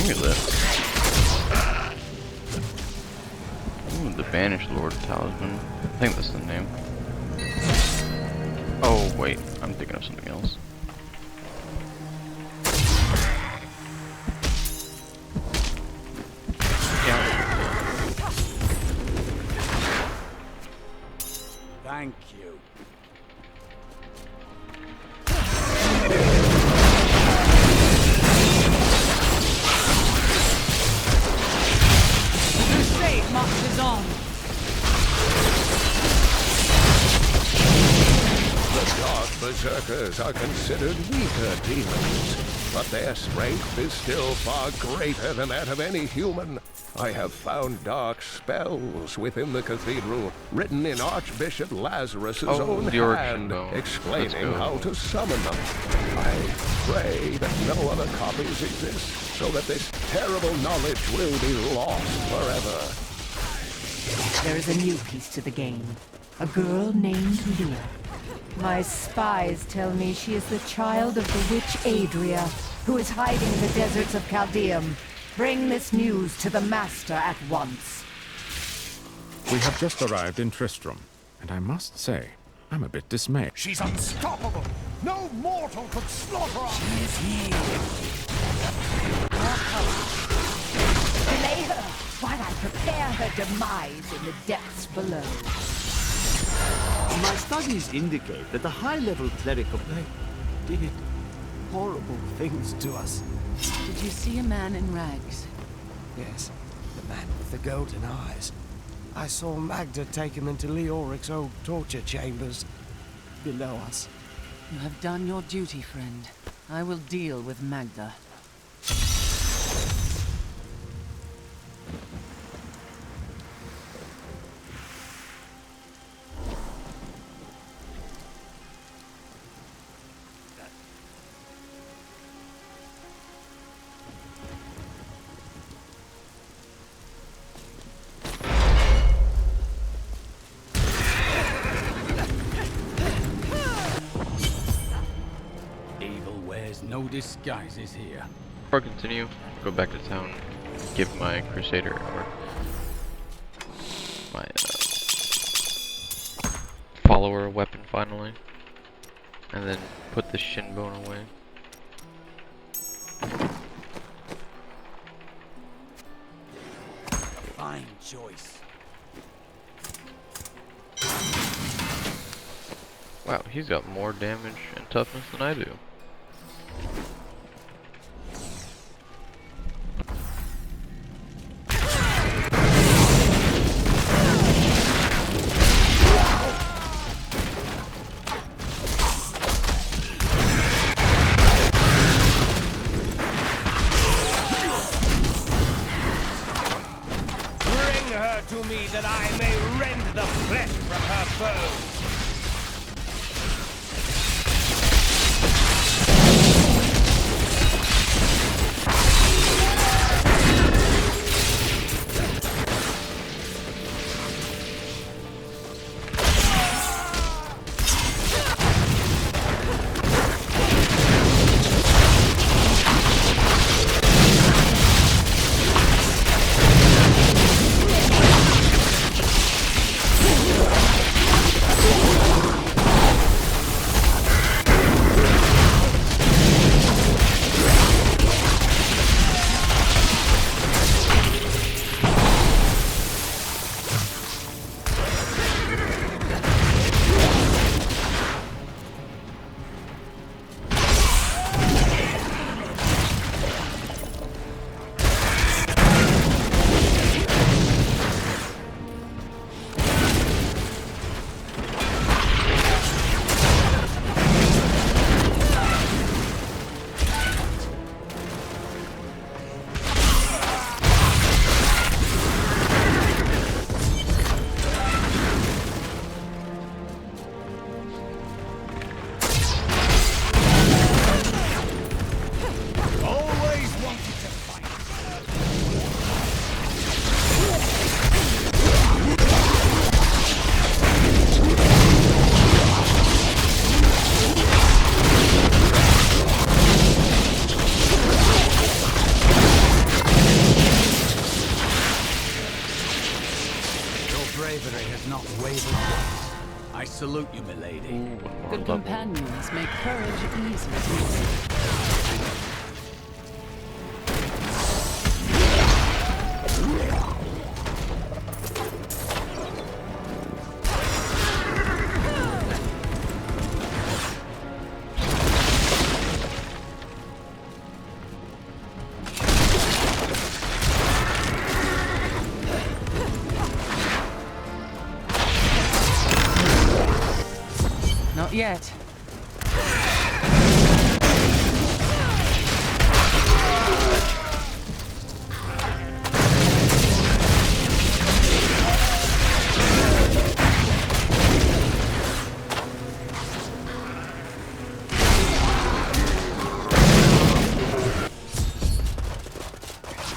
amulet. Ooh, the Banished Lord Talisman. I think that's the name. Oh, wait. I'm thinking of something else. Thank you. The crusade marches on. The Dark Berserkers are considered weaker demons, but their strength is still far greater than that of any human. I have found dark spells within the cathedral, written in Archbishop Lazarus's own hand, explaining how to summon them. I pray that no other copies exist, so that this terrible knowledge will be lost forever. There is a new piece to the game. A girl named Leah. My spies tell me she is the child of the witch Adria, who is hiding in the deserts of Chaldeum. Bring this news to the Master at once. We have just arrived in Tristram, and I must say, I'm a bit dismayed. She's unstoppable! No mortal could slaughter her! She's here! Delay her while I prepare her demise in the depths below. My studies indicate that the high-level cleric of they did horrible things to us. Did you see a man in rags? Yes, the man with the golden eyes. I saw Magda take him into Leoric's old torture chambers below us. You have done your duty, friend. I will deal with Magda. No disguises here. Before I continue, go back to town, give my Crusader or my follower a weapon finally, and then put the shin bone away. Fine choice. Wow, he's got more damage and toughness than I do. To me that I may rend the flesh from her bones. I salute you, milady. Good companions make courage easy to use. Not yet.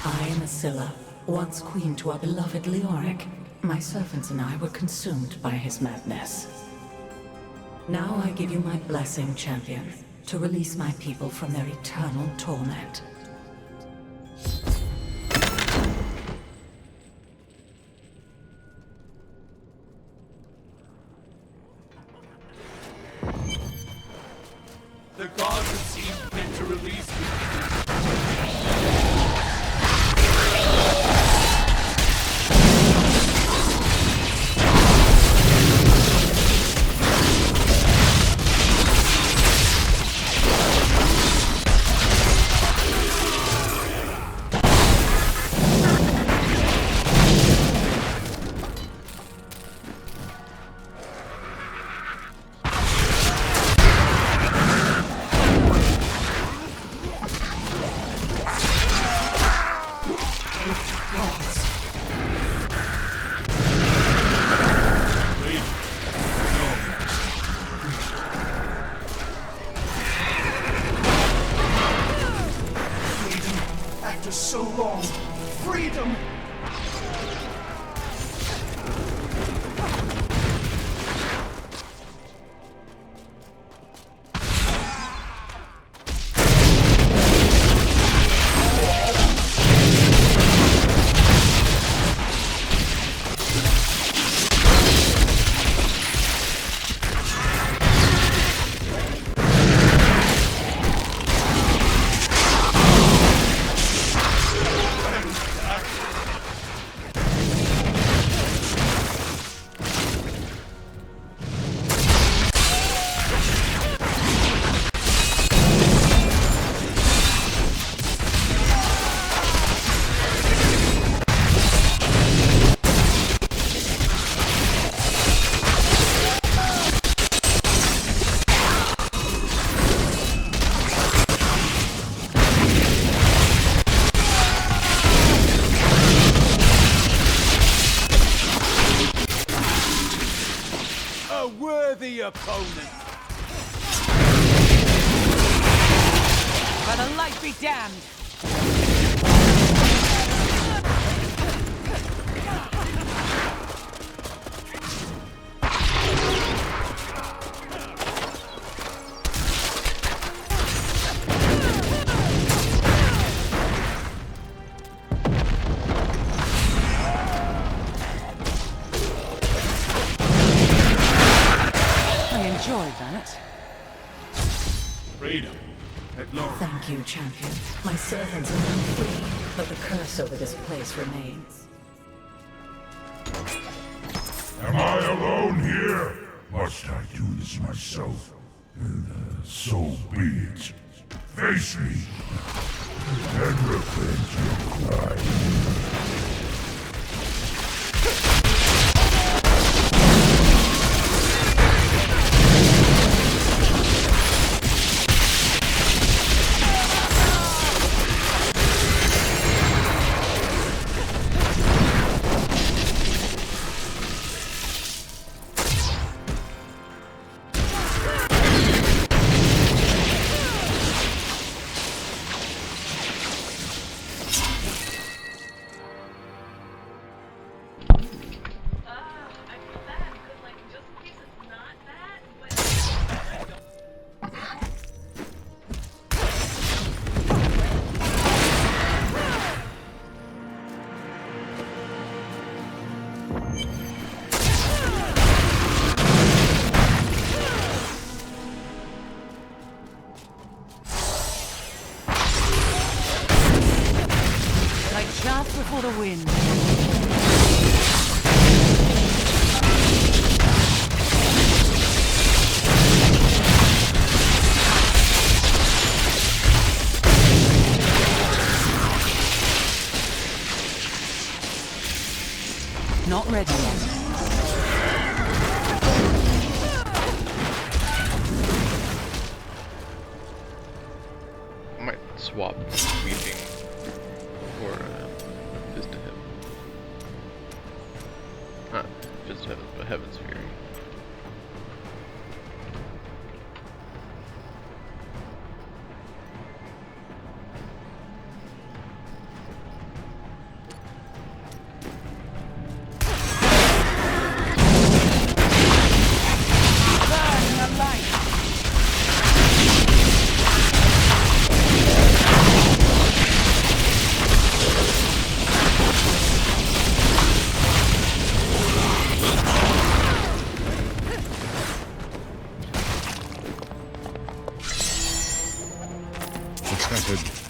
I am Asilla, once queen to our beloved Leoric. My servants and I were consumed by his madness. Now I give you my blessing, champion, to release my people from their eternal torment. The gods have seen fit to release me. After so long, freedom! A worthy opponent. By the light be damned! I enjoyed that. Freedom. At long. Thank you, champion. My servants are now free, but the curse over this place remains. Am I alone here? Must I do this myself? So be it. Face me, and repent your crime. Just before the wind. Not ready yet. I might swap weeping for Fist of Heaven. Not Fist of Heaven, but Heaven's Fury.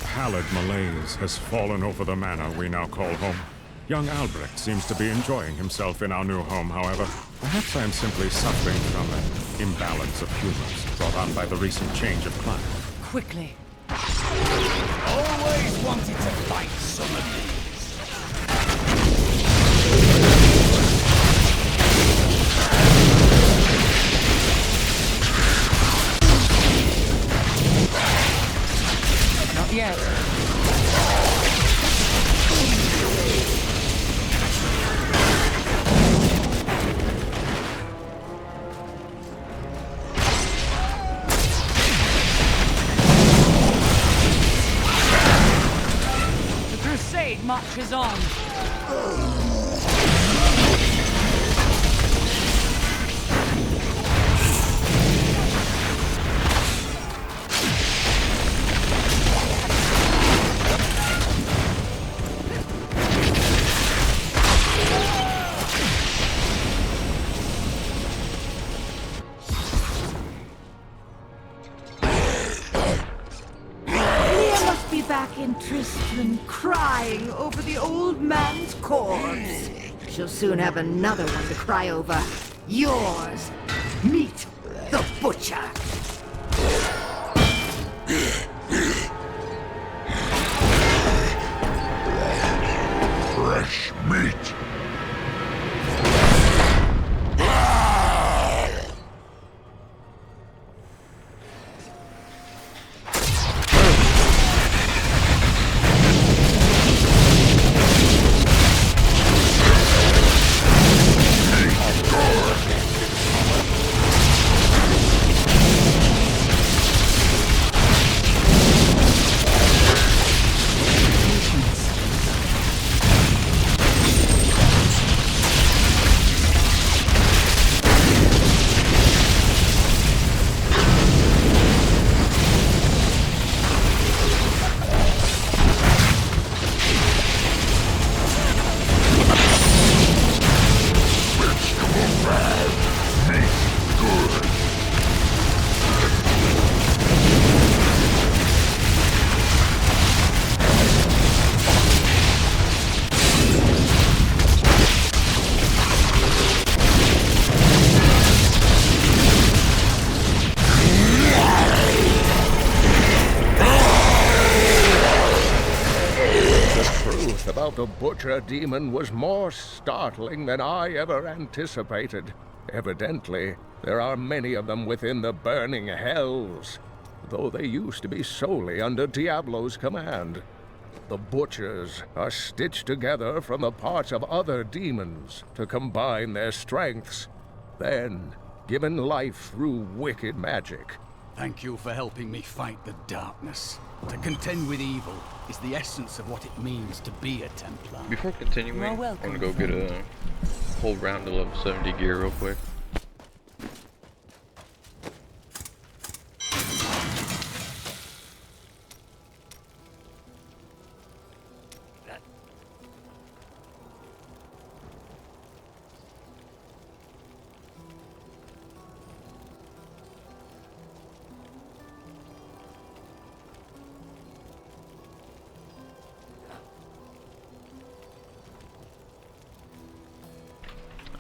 Pallid malaise has fallen over the manor we now call home. Young Albrecht seems to be enjoying himself in our new home, however. Perhaps I am simply suffering from an imbalance of humors brought on by the recent change of climate. Quickly. Always wanted to fight some of these. Not yet. The crusade marches on. Back in Tristram, crying over the old man's corpse. She'll soon have another one to cry over. Yours. Meet the butcher. Fresh meat. About the butcher demon was more startling than I ever anticipated. Evidently, there are many of them within the burning hells, though they used to be solely under Diablo's command. The butchers are stitched together from the parts of other demons to combine their strengths, then given life through wicked magic. Thank you for helping me fight the darkness. To contend with evil is the essence of what it means to be a Templar. Before continuing, I'm gonna go get a whole round of level 70 gear real quick.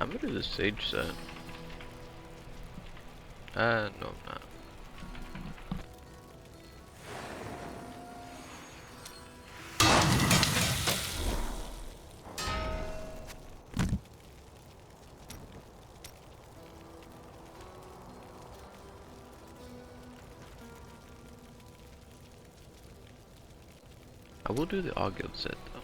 I'm gonna do the sage set. No, I'm not. I will do the Augured set though.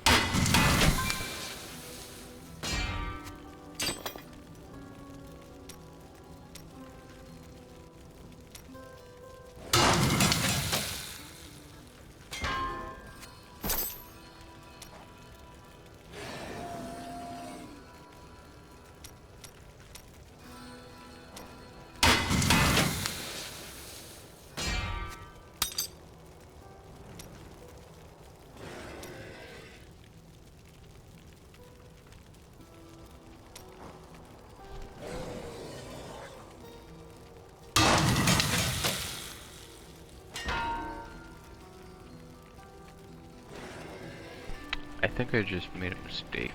I think I just made a mistake.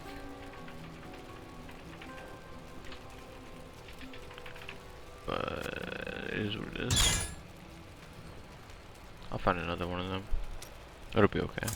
But it is what it is. I'll find another one of them. It'll be okay.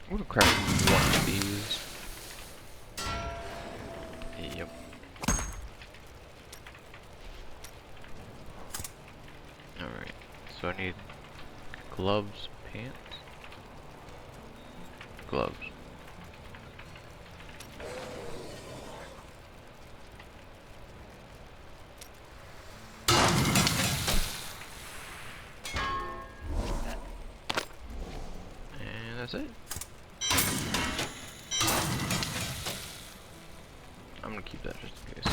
I'm gonna craft one of these. Yep. Alright, so I need gloves, pants, gloves. And that's it. I'm gonna keep that just in case.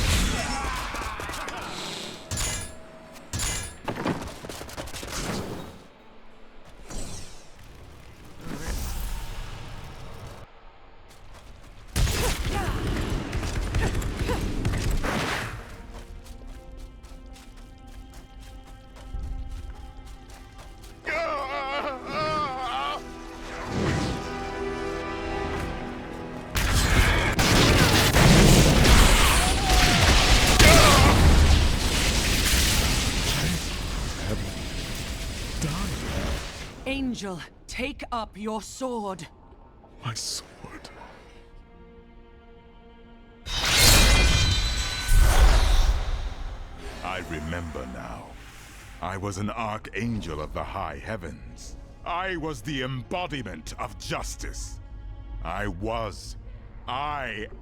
Angel, take up your sword. My sword. I remember now. I was an archangel of the high heavens. I was the embodiment of justice. I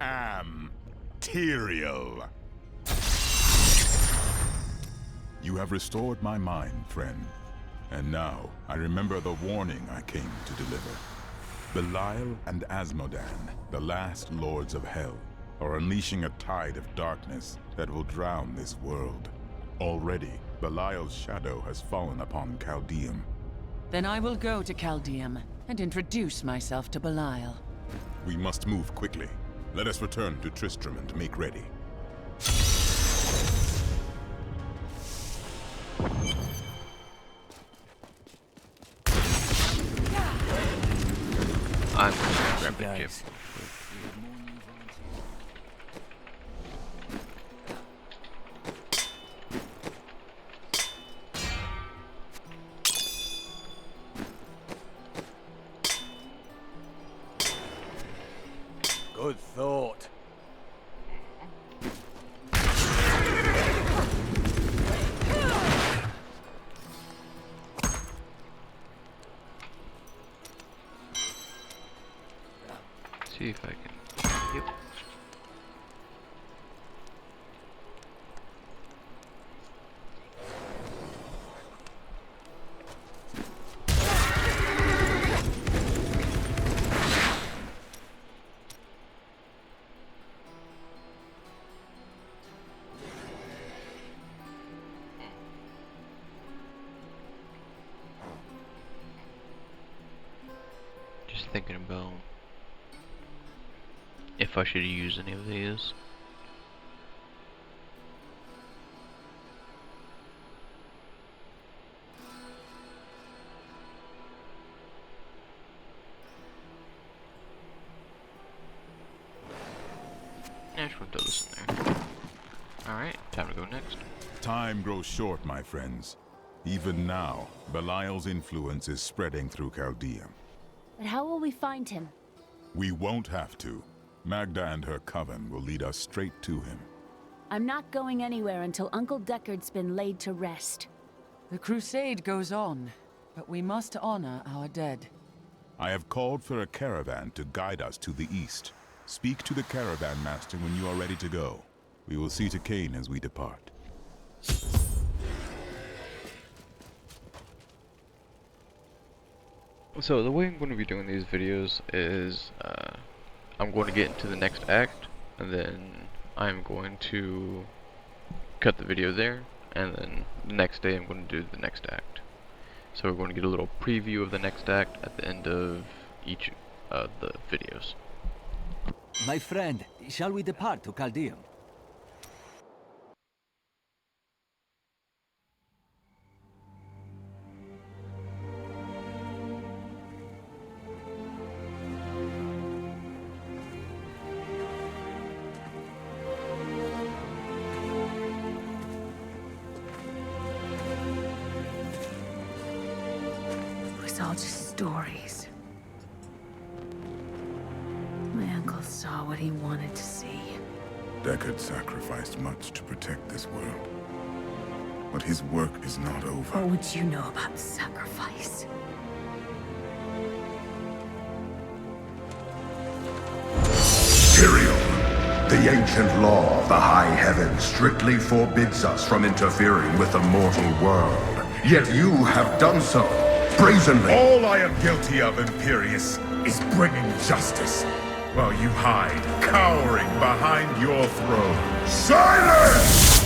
am Tyrael. You have restored my mind, friend. And now, I remember the warning I came to deliver. Belial and Asmodan, the last lords of hell, are unleashing a tide of darkness that will drown this world. Already, Belial's shadow has fallen upon Caldeum. Then I will go to Caldeum and introduce myself to Belial. We must move quickly. Let us return to Tristram and make ready. I'm gonna grab the chip. Good thought. See if thinking about if I should use any of these. Yeah, just gonna throw this in there. Alright, time to go next. Time grows short, my friends. Even now, Belial's influence is spreading through Chaldea. But how will we find him? We won't have to. Magda and her coven will lead us straight to him. I'm not going anywhere until Uncle Deckard's been laid to rest. The crusade goes on, but we must honor our dead. I have called for a caravan to guide us to the east. Speak to the caravan master when you are ready to go. We will see to Cain as we depart. So the way I'm going to be doing these videos is I'm going to get into the next act, and then I'm going to cut the video there, and then the next day I'm going to do the next act. So we're going to get a little preview of the next act at the end of each of the videos. My friend, shall we depart to Chaldea? It was all just stories. My uncle saw what he wanted to see. Deckard sacrificed much to protect this world. But his work is not over. What would you know about sacrifice? Tyrael, the ancient law of the high heavens strictly forbids us from interfering with the mortal world. Yet you have done so, brazenly. All I am guilty of, Imperius, is bringing justice, while you hide, cowering behind your throne. Silence!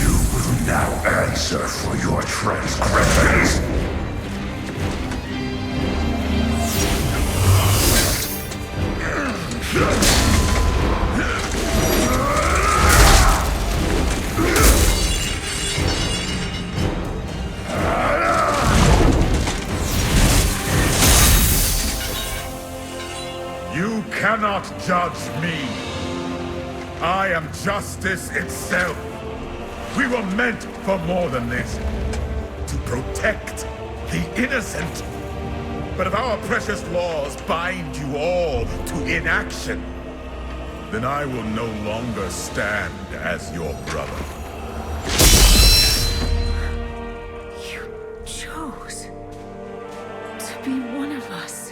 You will now answer for your transgressions. You cannot judge me. I am justice itself. We were meant for more than this. To protect the innocent. But if our precious laws bind you all to inaction, then I will no longer stand as your brother. You chose to be one of us.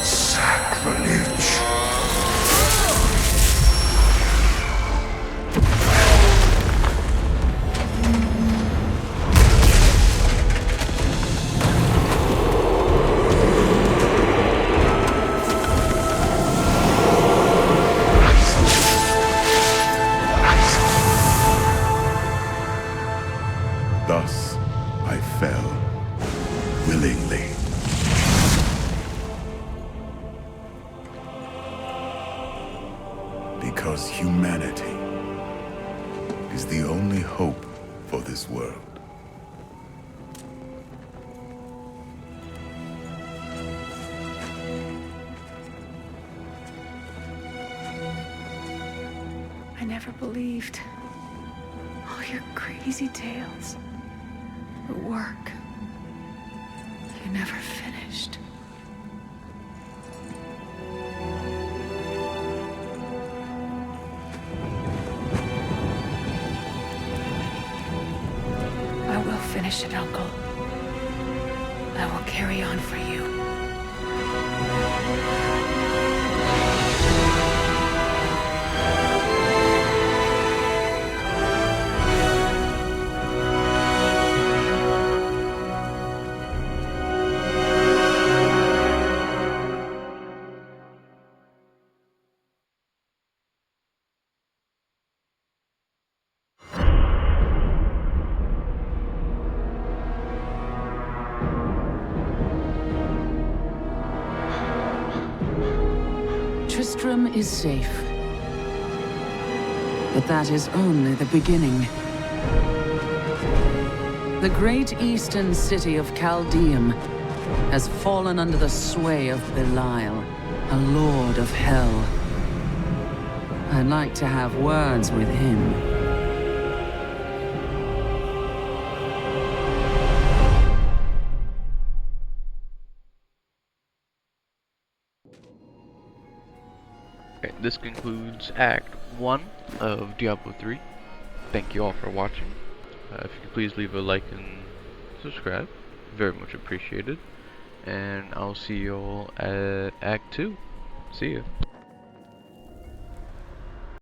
Sacrilege. Thus, I fell willingly. Because humanity is the only hope for this world. I never believed all your crazy tales. The work you never finished. I will finish it, Uncle. I will carry on for you. Tristram is safe. But that is only the beginning. The great eastern city of Chaldeum has fallen under the sway of Belial, a lord of hell. I'd like to have words with him. Okay, this concludes Act 1 of Diablo 3. Thank you all for watching. If you could please leave a like and subscribe, very much appreciated. And I'll see you all at Act 2. See ya.